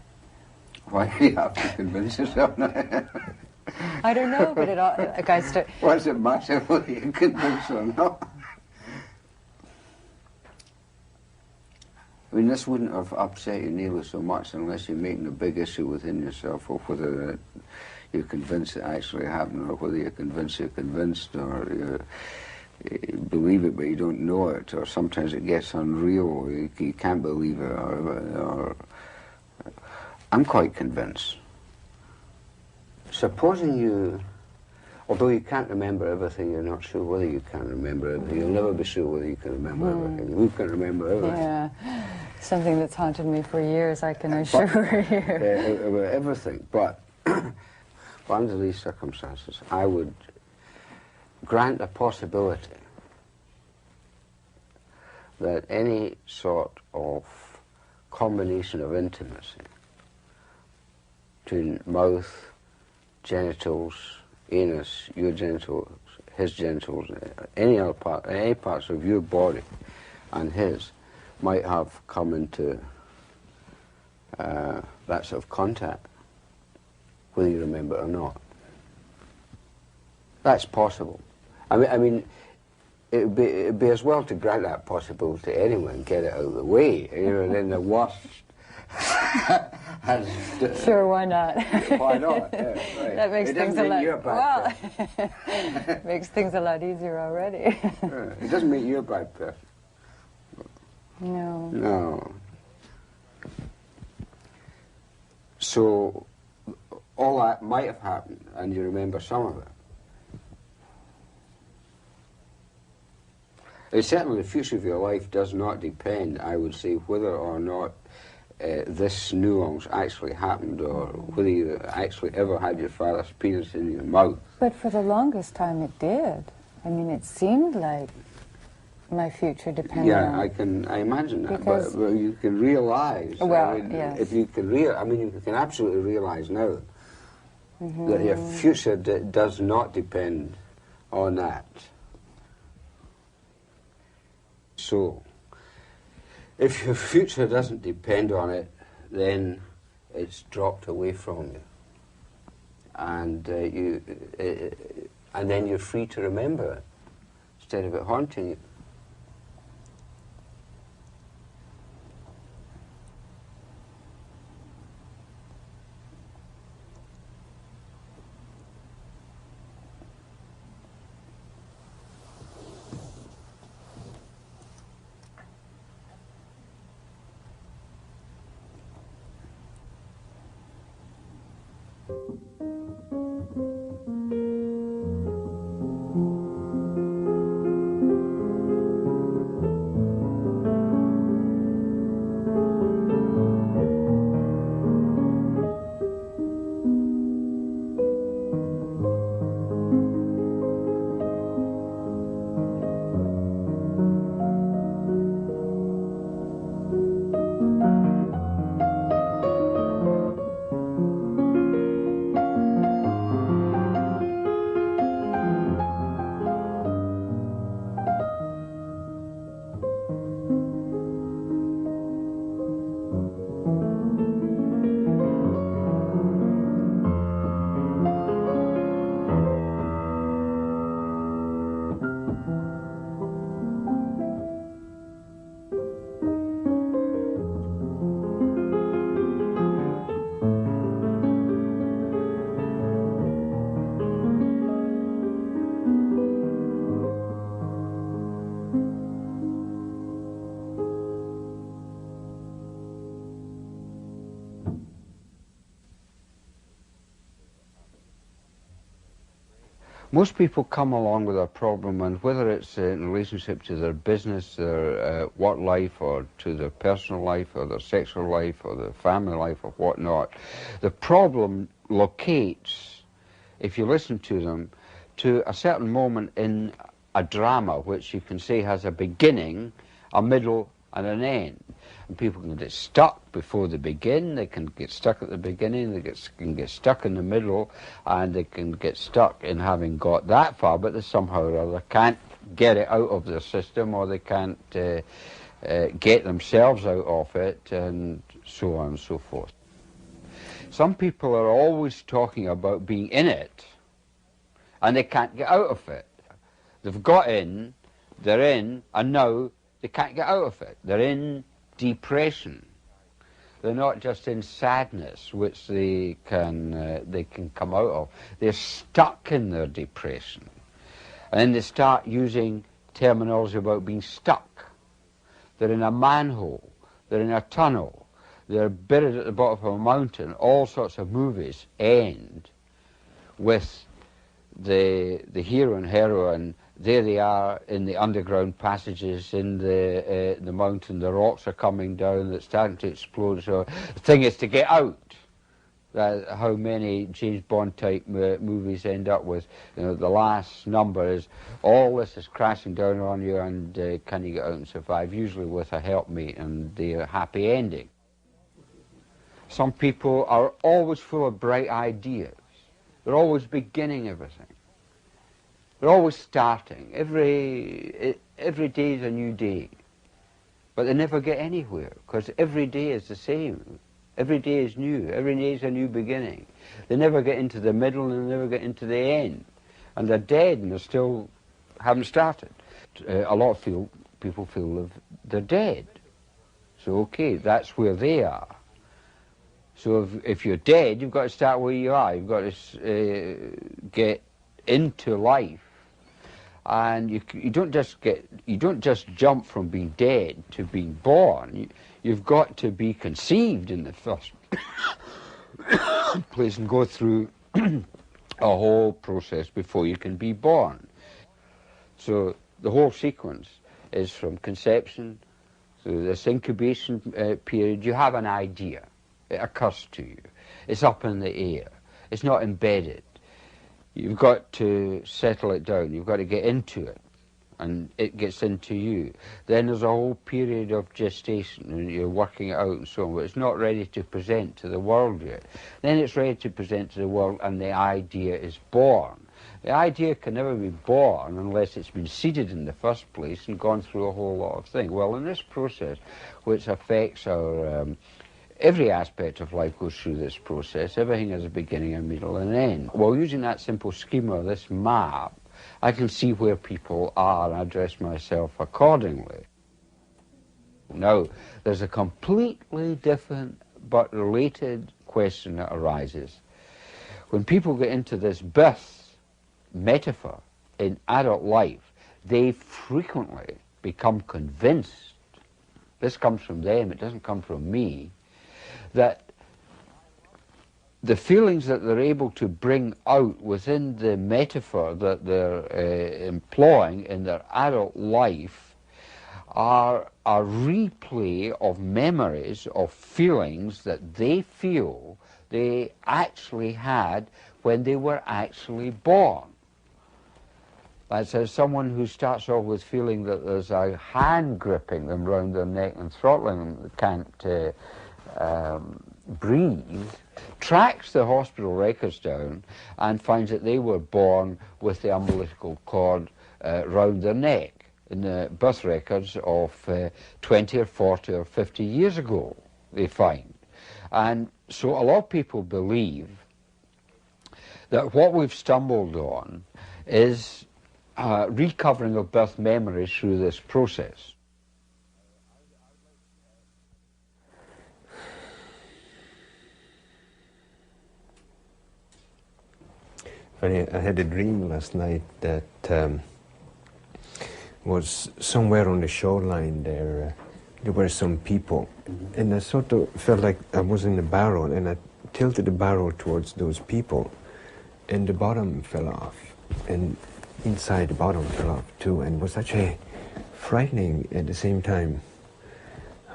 Why do you have to convince yourself now? I don't know, but it all, like I start... Why does it matter whether you're convinced or not? I mean, this wouldn't have upset you nearly so much unless you're making a big issue within yourself of whether you're convinced it actually happened, or whether you're convinced, or you believe it but you don't know it, or sometimes it gets unreal, you can't believe it, or I'm quite convinced. Supposing you, although you can't remember everything, you're not sure whether you can remember everything. You'll never be sure whether you can remember everything. Who can remember everything? Yeah, something that's haunted me for years, I can assure you. About everything, but under these circumstances, I would grant a possibility that any sort of combination of intimacy between mouth, genitals, anus, your genitals, his genitals, any other part, any parts of your body and his might have come into that sort of contact, whether you remember it or not. That's possible. I mean, it'd be as well to grant that possibility to anyone and get it out of the way. You know, and then the worst. Sure, why not? Why not? Yeah, right. That makes things a lot. Well, it makes things a lot easier already. It doesn't make you a bad person. No. No. So all that might have happened, and you remember some of it. Certainly the future of your life does not depend, I would say, whether or not this nuance actually happened, or whether you actually ever had your father's penis in your mouth. But for the longest time it did. I mean, it seemed like my future depended on it. Yeah, I imagine that, but you can realize, well, yes. If you can you can absolutely realize now that your future does not depend on that. So, if your future doesn't depend on it, then it's dropped away from you, and and then you're free to remember it instead of it haunting you. Most people come along with a problem, and whether it's in relationship to their business, their work life, or to their personal life, or their sexual life, or their family life, or whatnot, the problem locates, if you listen to them, to a certain moment in a drama, which you can say has a beginning, a middle, and an end. And people can get stuck before they begin, they can get stuck at the beginning, they can get stuck in the middle, and they can get stuck in having got that far, but they somehow or other can't get it out of their system, or they can't get themselves out of it, and so on and so forth. Some people are always talking about being in it, and they can't get out of it. They've got in, they're in, and now they can't get out of it. They're in depression. They're not just in sadness, which they can come out of. They're stuck in their depression. And then they start using terminology about being stuck. They're in a manhole. They're in a tunnel. They're buried at the bottom of a mountain. All sorts of movies end with the hero and heroine. There they are in the underground passages in the mountain. The rocks are coming down. It's starting to explode. So the thing is to get out. How many James Bond type movies end up with, the last number is all this is crashing down on you, and can you get out and survive? Usually with a helpmate and the happy ending. Some people are always full of bright ideas. They're always beginning everything. They're always starting. Every day is a new day. But they never get anywhere, because every day is the same. Every day is new. Every day is a new beginning. They never get into the middle, and they never get into the end. And they're dead, and they still haven't started. A lot of people feel they're dead. So, okay, that's where they are. So if you're dead, you've got to start where you are. You've got to get into life. And you don't just jump from being dead to being born. You've got to be conceived in the first place and go through a whole process before you can be born. So the whole sequence is from conception through this incubation period. You have an idea. It occurs to you. It's up in the air. It's not embedded. You've got to settle it down. You've got to get into it, and it gets into you. Then there's a whole period of gestation, and you're working it out and so on, but it's not ready to present to the world yet. Then it's ready to present to the world, and the idea is born. The idea can never be born unless it's been seeded in the first place and gone through a whole lot of things. Well, in this process, which affects our every aspect of life goes through this process. Everything has a beginning, a middle, and an end. Well, using that simple schema, this map, I can see where people are and address myself accordingly. Now, there's a completely different but related question that arises. When people get into this birth metaphor in adult life, they frequently become convinced, this comes from them, it doesn't come from me, that the feelings that they're able to bring out within the metaphor that they're employing in their adult life are a replay of memories, of feelings that they feel they actually had when they were actually born. That's as someone who starts off with feeling that there's a hand gripping them round their neck and throttling them, that can't breathe, tracks the hospital records down and finds that they were born with the umbilical cord round their neck in the birth records of 20 or 40 or 50 years ago, they find. And so a lot of people believe that what we've stumbled on is recovering of birth memories through this process. Funny, I had a dream last night that was somewhere on the shoreline there. There were some people, and I sort of felt like I was in a barrel, and I tilted the barrel towards those people, and the bottom fell off, and inside the bottom fell off too, and it was actually frightening at the same time.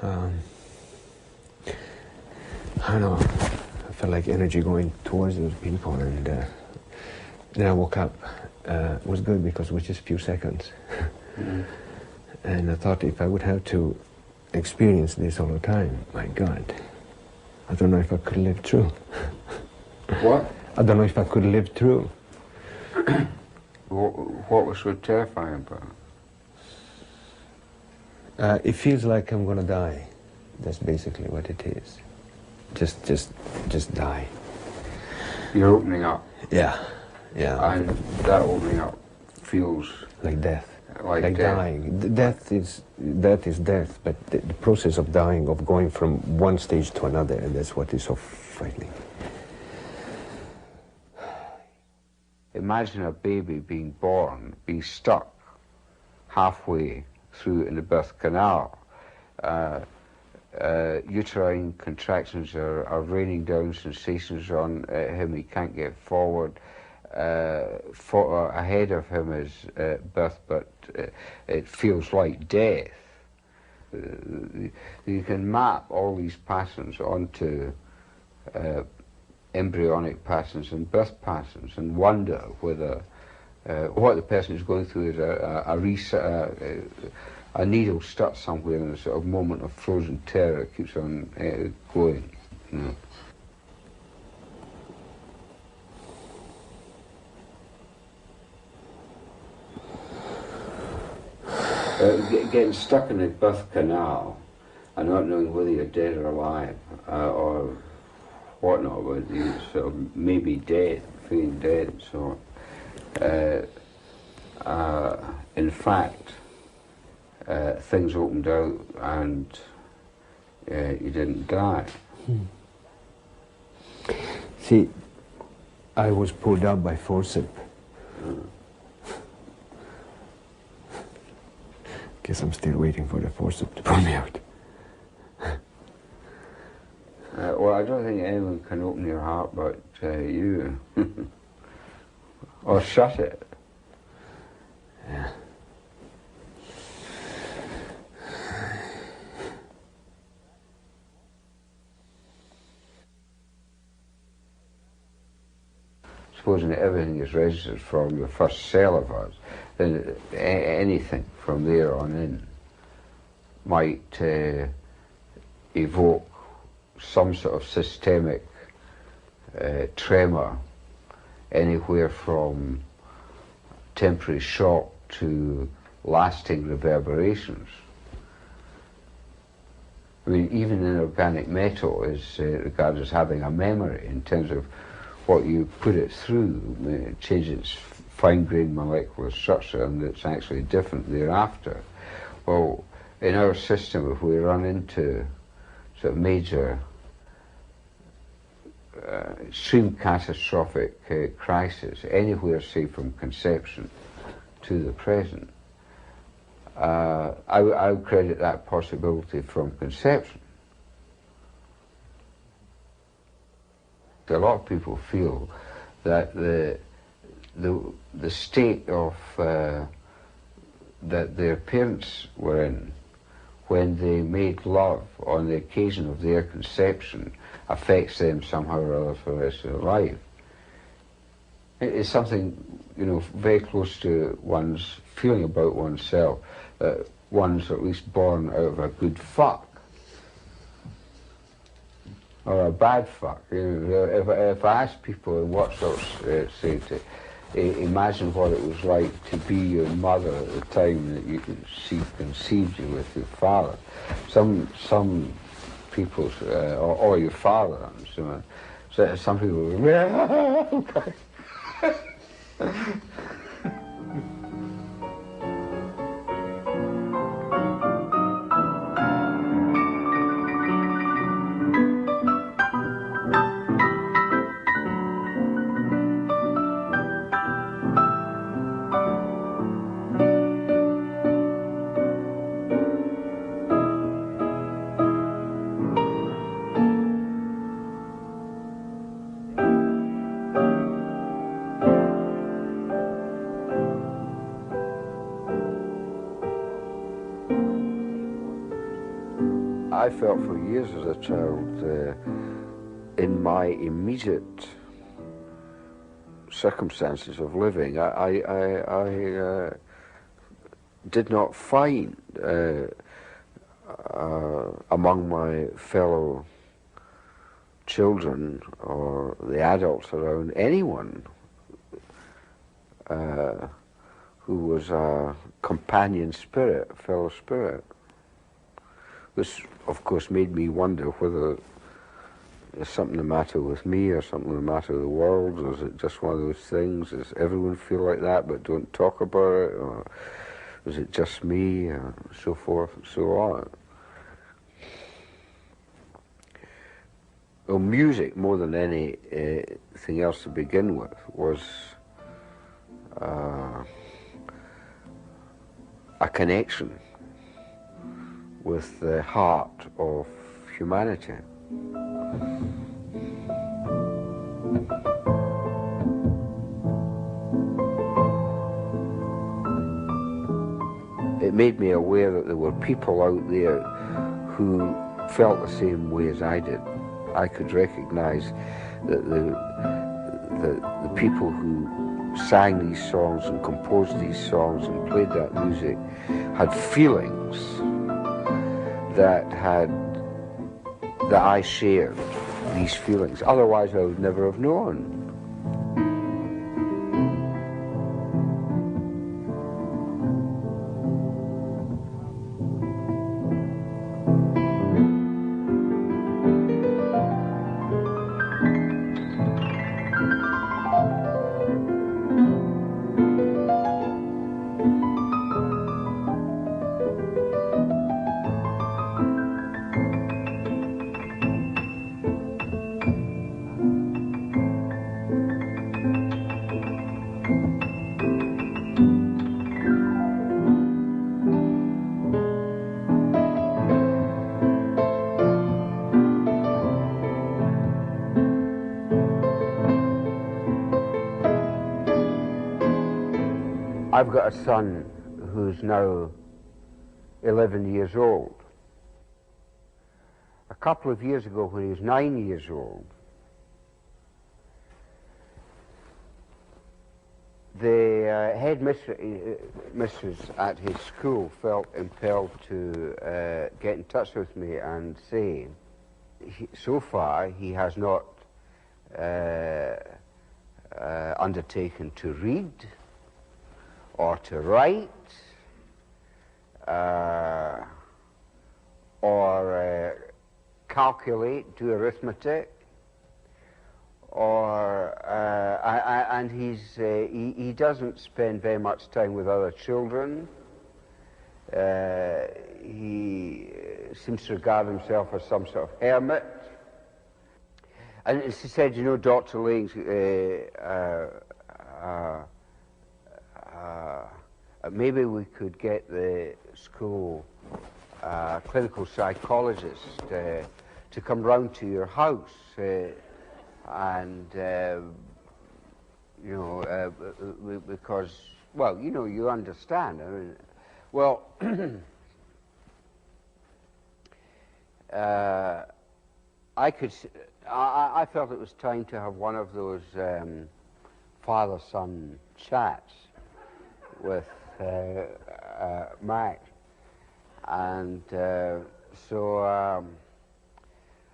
I don't know, I felt like energy going towards those people, and then I woke up. It was good because it was just a few seconds. And I thought if I would have to experience this all the time, my God, I don't know if I could live through. What? I don't know if I could live through. What was so terrifying about it? It feels like I'm gonna die. That's basically what it is. Just die. You're opening up. Yeah, yeah. And that opening up feels like death. Like death. Dying. Death is death, but the process of dying, of going from one stage to another, and that's what is so frightening. Imagine a baby being born, being stuck halfway through in the birth canal. Uterine contractions are raining down sensations on him. He can't get forward. Ahead of him is birth, but it feels like death. You can map all these patterns onto embryonic patterns and birth patterns and wonder whether what the person is going through is a needle stuck somewhere in a sort of moment of frozen terror. It keeps on going. You know. Getting stuck in the birth canal and not knowing whether you're dead or alive or whatnot, but you sort of maybe dead, feeling dead and so on. In fact, things opened out and you didn't die. See, I was pulled out by forceps. Guess I'm still waiting for the forceps to pull me out. Well, I don't think anyone can open your heart but you. Or shut it. Yeah. Supposing everything is registered from the first cell of us, then anything from there on in might evoke some sort of systemic tremor, anywhere from temporary shock to lasting reverberations. I mean, even inorganic metal is regarded as having a memory in terms of what you put it through. It changes its fine-grained molecular structure, and it's actually different thereafter. Well, in our system, if we run into sort of major extreme catastrophic crisis, anywhere, say, from conception to the present, I would credit that possibility from conception. A lot of people feel that the state of that their parents were in when they made love on the occasion of their conception affects them somehow or other for the rest of their life. It's something, you know, very close to one's feeling about oneself, that one's at least born out of a good fuck. Or a bad fuck. You know, if I ask people in workshops, say, to imagine what it was like to be your mother at the time that you conceived you with your father, some people, or your father, so some people go, I felt for years as a child, in my immediate circumstances of living, I did not find among my fellow children or the adults around anyone who was a companion spirit, a fellow spirit. This, of course, made me wonder whether there's something the matter with me or something the matter with the world, or is it just one of those things? Does everyone feel like that but don't talk about it? Or is it just me? And so forth and so on. Well, music, more than anything else to begin with, was a connection with the heart of humanity. It made me aware that there were people out there who felt the same way as I did. I could recognize that the people who sang these songs and composed these songs and played that music had feelings that I shared, these feelings. Otherwise I would never have known. I've got a son who's now 11 years old. A couple of years ago, when he was 9 years old, the headmistress at his school felt impelled to get in touch with me and say, so far he has not undertaken to read or to write, or calculate, do arithmetic, or and he doesn't spend very much time with other children. He seems to regard himself as some sort of hermit. And she said, you know, Dr. Laing, maybe we could get the school clinical psychologist to come round to your house. and you know, because, well, you know, you understand. I mean, well, I felt it was time to have one of those father-son chats with Mac, and so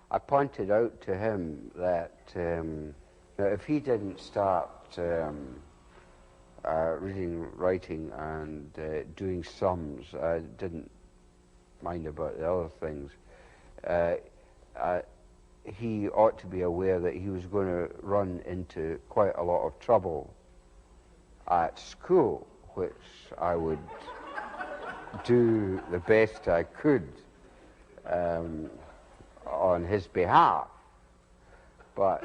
I pointed out to him that if he didn't start reading, writing, and doing sums, I didn't mind about the other things. He ought to be aware that he was going to run into quite a lot of trouble at school, which I would do the best I could on his behalf. But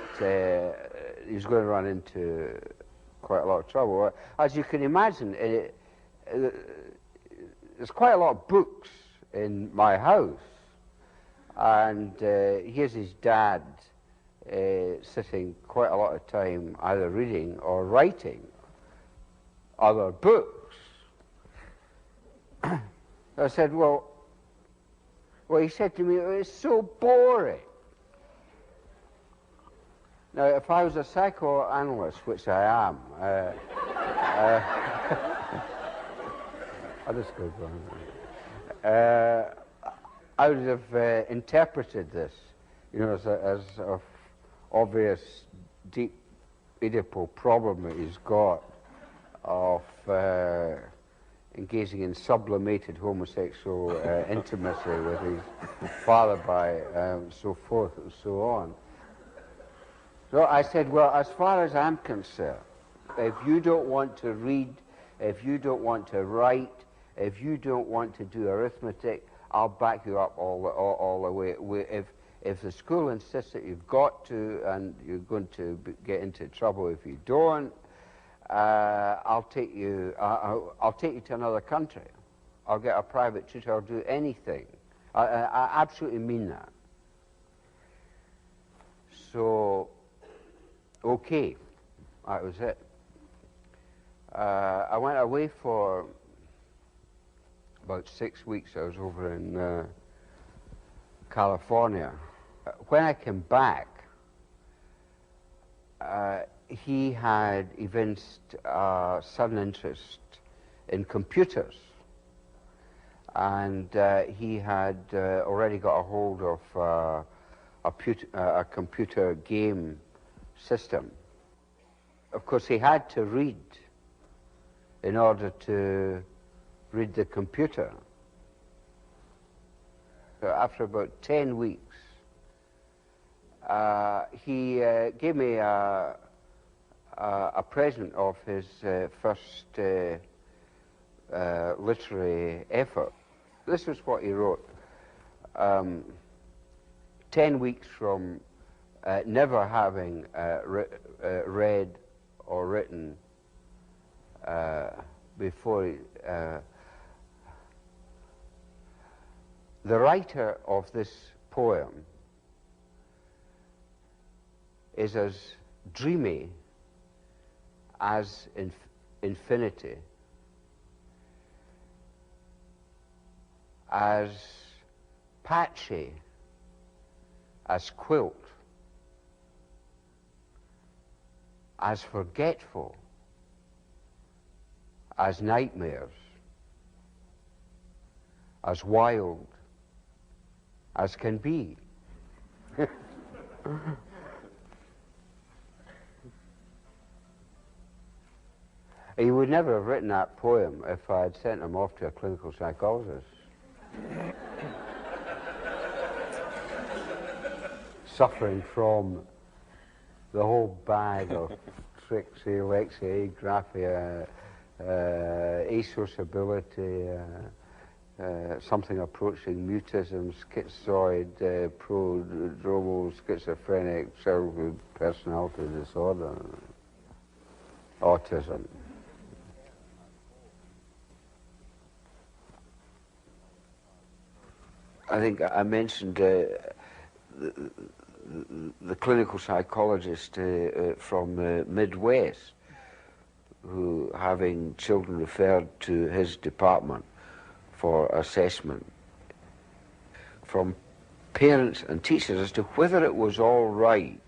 he was going to run into quite a lot of trouble. As you can imagine, there's quite a lot of books in my house. And here's his dad sitting quite a lot of time either reading or writing other books. I said, well, he said to me, it's so boring. Now, if I was a psychoanalyst, which I am, I'll just go on. I would have interpreted this, you know, as an obvious, deep, Oedipal problem that he's got of engaging in sublimated homosexual intimacy with his father by so forth and so on. So I said, well, as far as I'm concerned, if you don't want to read, if you don't want to write, if you don't want to do arithmetic, I'll back you up all the way. If the school insists that you've got to, and you're going to get into trouble if you don't, I'll take you to another country. I'll get a private tutor. I'll do anything. I absolutely mean that. So, okay, that was it. I went away for about 6 weeks. I was over in California. When I came back, he had evinced a sudden interest in computers, and he had already got a hold of a computer game system. Of course, he had to read in order to read the computer. So after about 10 weeks, he gave me a present of his first literary effort. This was what he wrote. 10 weeks from never having read or written before. The writer of this poem is as dreamy as infinity, as patchy as quilt, as forgetful as nightmares, as wild as can be. He would never have written that poem if I had sent him off to a clinical psychologist. Suffering from the whole bag of tricksy, lexia, agraphia, asociability, something approaching mutism, schizoid, prodromal, schizophrenic, childhood personality disorder, autism. I think I mentioned the clinical psychologist from the Midwest, who, having children referred to his department for assessment from parents and teachers as to whether it was all right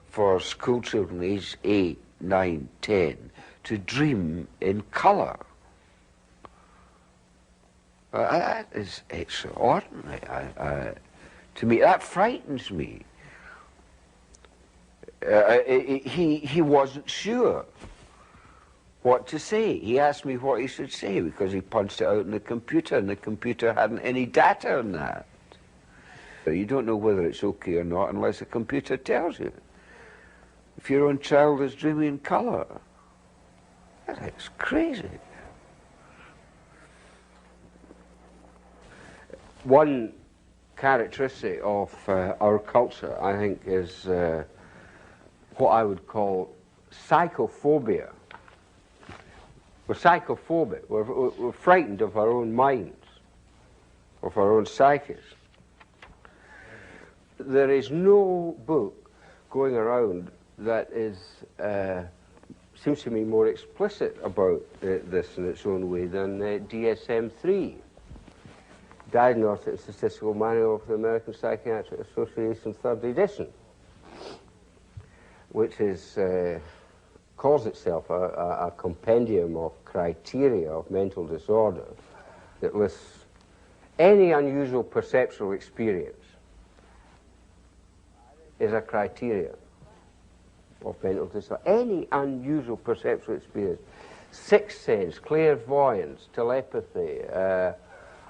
for school children aged 8, 9, 10 to dream in colour. That is extraordinary. To me, that frightens me. He wasn't sure what to say. He asked me what he should say because he punched it out in the computer, and the computer hadn't any data on that. You don't know whether it's okay or not unless the computer tells you. If your own child is dreaming in colour, that's crazy. One characteristic of our culture, I think, is what I would call psychophobia. We're psychophobic. We're frightened of our own minds, of our own psyches. There is no book going around that is, seems to me, more explicit about this in its own way than DSM-3, Diagnostic and Statistical Manual of the American Psychiatric Association, 3rd edition, which is, calls itself a compendium of criteria of mental disorder that lists any unusual perceptual experience is a criteria of mental disorder. Any unusual perceptual experience, sixth sense, clairvoyance, telepathy,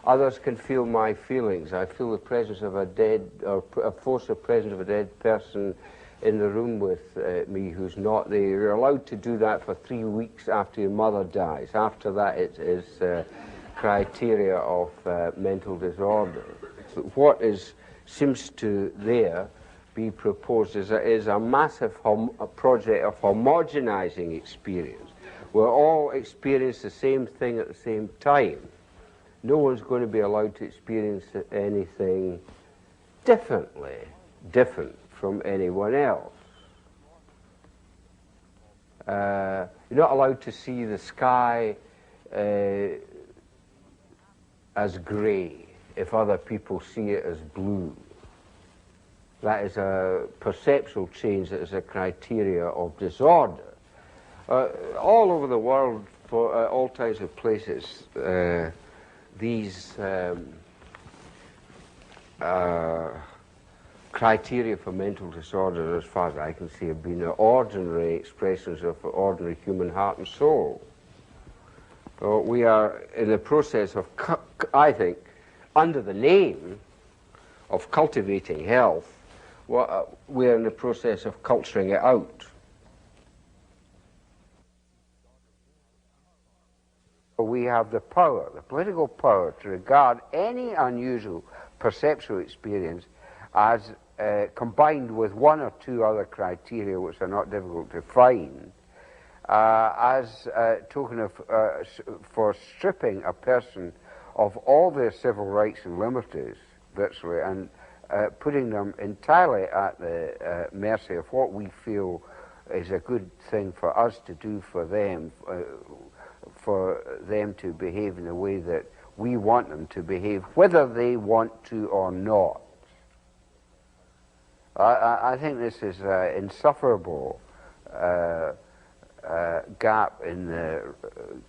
others can feel my feelings. I feel the presence of a dead, or a force of presence of a dead person in the room with me who's not there. You're allowed to do that for 3 weeks after your mother dies. After that, it is criteria of mental disorder. What seems to there be proposed is a massive project of homogenizing experience, where all experience the same thing at the same time. No one's going to be allowed to experience anything different from anyone else. You're not allowed to see the sky as grey if other people see it as blue. That is a perceptual change that is a criteria of disorder. All over the world, for all types of places, these criteria for mental disorder, as far as I can see, have been ordinary expressions of ordinary human heart and soul. So we are in the process of, I think, under the name of cultivating health, we are in the process of culturing it out. We have the power, the political power, to regard any unusual perceptual experience as combined with one or two other criteria which are not difficult to find, as a token of, for stripping a person of all their civil rights and liberties, virtually, and putting them entirely at the mercy of what we feel is a good thing for us to do for them to behave in the way that we want them to behave, whether they want to or not. I think this is an insufferable gap in the,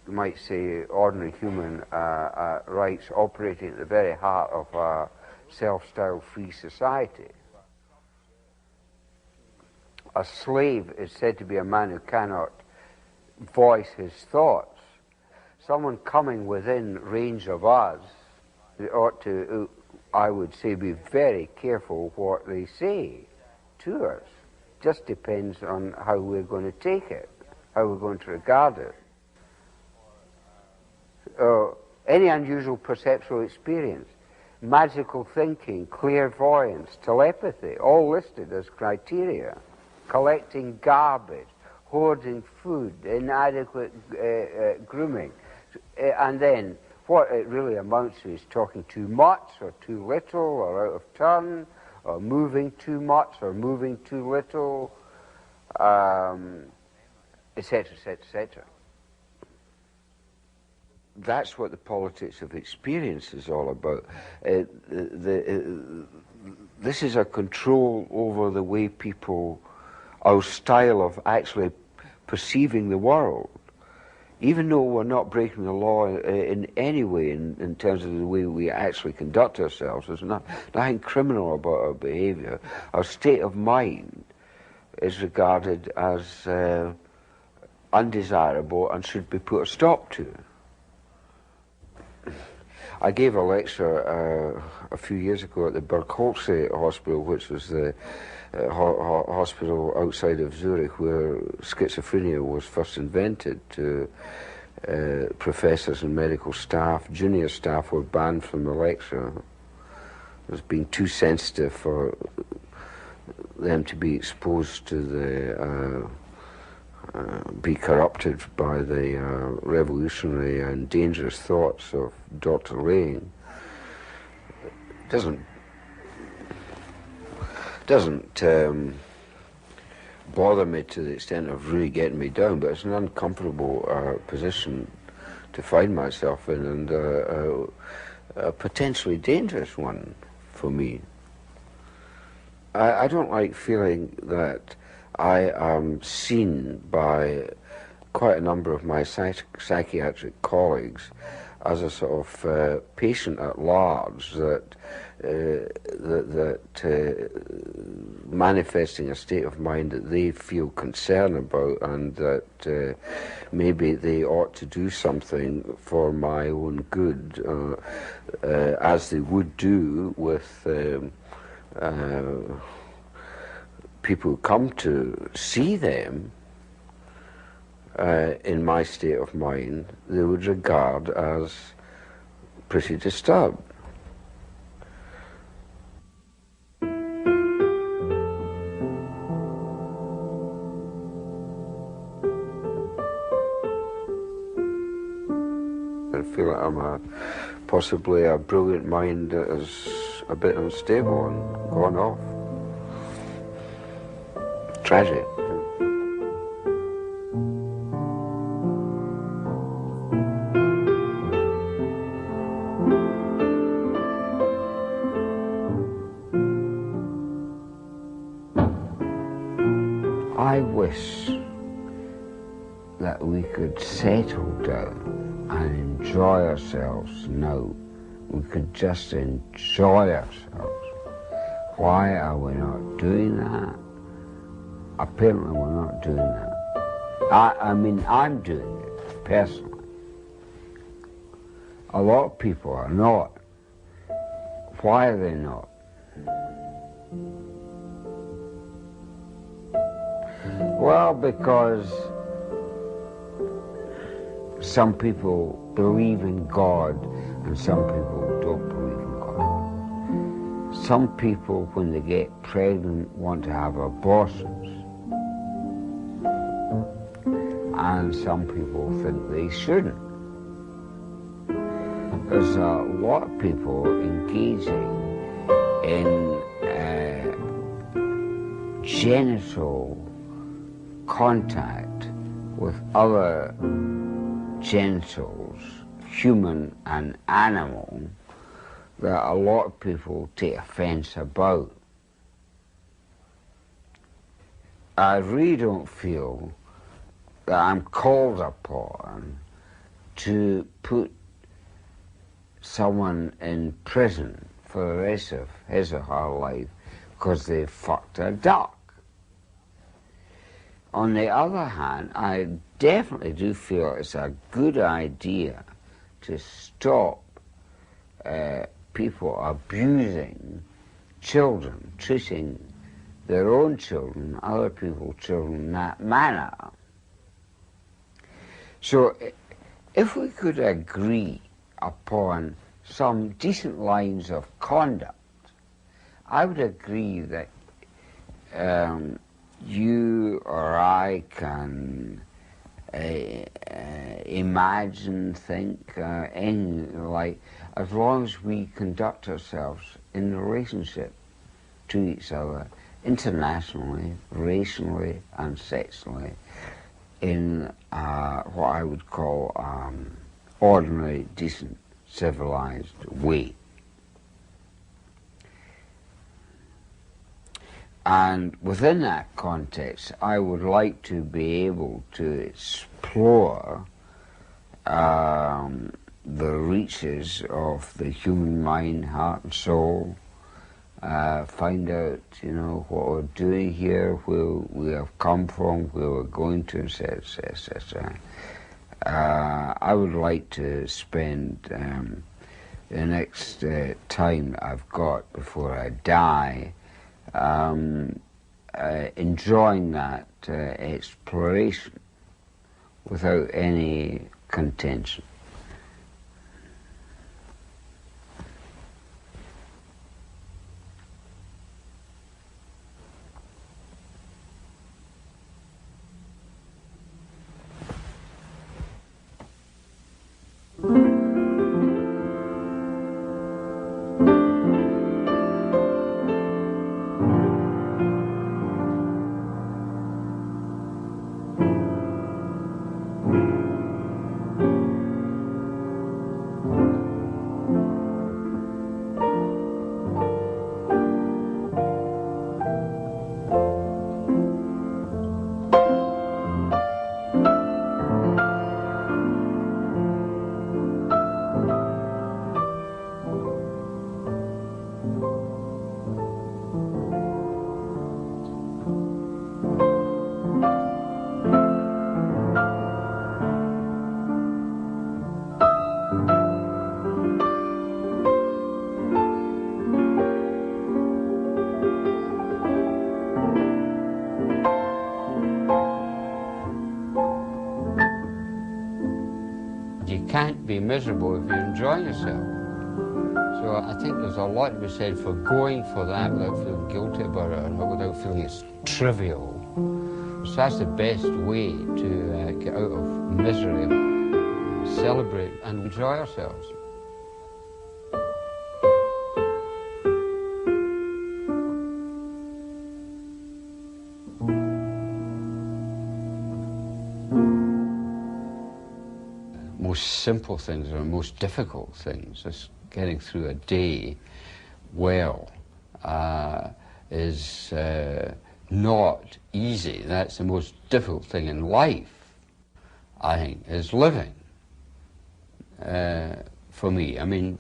you might say, ordinary human rights operating at the very heart of our self-styled free society. A slave is said to be a man who cannot voice his thoughts. Someone coming within range of us ought to, I would say, be very careful what they say to us. Just depends on how we're going to take it, how we're going to regard it. Any unusual perceptual experience, magical thinking, clairvoyance, telepathy, all listed as criteria. Collecting garbage, hoarding food, inadequate grooming. And then what it really amounts to is talking too much or too little or out of turn or moving too much or moving too little, etc., etc., etc. That's what the politics of experience is all about. This is a control over the way people, our style of actually perceiving the world. Even though we're not breaking the law in any way in terms of the way we actually conduct ourselves, there's nothing criminal about our behavior. Our state of mind is regarded as undesirable and should be put a stop to. I gave a lecture a few years ago at the Bergholze Hospital, which was the hospital outside of Zurich where schizophrenia was first invented, to professors and medical staff. Junior staff were banned from the lecture as being too sensitive for them to be exposed to the be corrupted by the revolutionary and dangerous thoughts of Dr. Laing. Doesn't bother me to the extent of really getting me down, but it's an uncomfortable position to find myself in, and a potentially dangerous one for me. I don't like feeling that I am seen by quite a number of my psychiatric colleagues as a sort of patient at large that manifesting a state of mind that they feel concern about, and that maybe they ought to do something for my own good, as they would do with people who come to see them in my state of mind, they would regard as pretty disturbed. I feel like I'm possibly a brilliant mind that is a bit unstable and gone off. Tragic. I wish that we could settle down and enjoy ourselves now. We could just enjoy ourselves. Why are we not doing that? Apparently we're not doing that. I mean, I'm doing it, personally. A lot of people are not. Why are they not? Well, because some people believe in God and some people don't believe in God. Some people, when they get pregnant, want to have abortions. And some people think they shouldn't. There's a lot of people engaging in genital contact with other genitals, human and animal, that a lot of people take offense about. I really don't feel that I'm called upon to put someone in prison for the rest of his or her life because they fucked a duck. On the other hand, I definitely do feel it's a good idea to stop people abusing children, treating their own children, other people's children in that manner. So if we could agree upon some decent lines of conduct, I would agree that you or I can imagine, think, anything like, as long as we conduct ourselves in relationship to each other internationally, racially and sexually in what I would call ordinary, decent, civilized way. And within that context, I would like to be able to explore the reaches of the human mind, heart and soul, find out, you know, what we're doing here, where we have come from, where we're going to, etc., etc. I would like to spend the next time I've got before I die enjoying that exploration without any contention. You can't be miserable if you enjoy yourself. So I think there's a lot to be said for going for that without feeling guilty about it and without feeling it's trivial. So that's the best way to get out of misery, celebrate and enjoy ourselves. Most simple things or most difficult things, just getting through a day well is not easy. That's the most difficult thing in life, I think, is living. For me, I mean,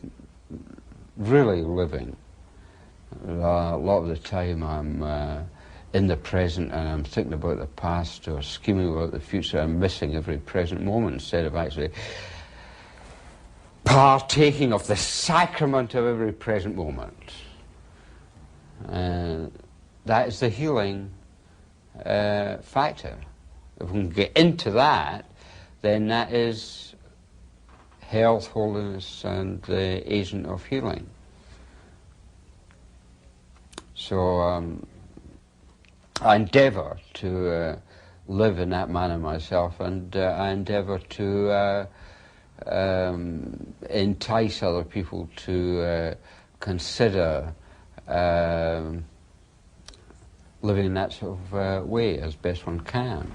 really living. A lot of the time I'm in the present and I'm thinking about the past or scheming about the future. I'm missing every present moment instead of actually partaking of the sacrament of every present moment. That is the healing factor. If we can get into that, then that is health, holiness, and the agent of healing. So I endeavour to live in that manner myself, and I endeavour to entice other people to consider living in that sort of way as best one can.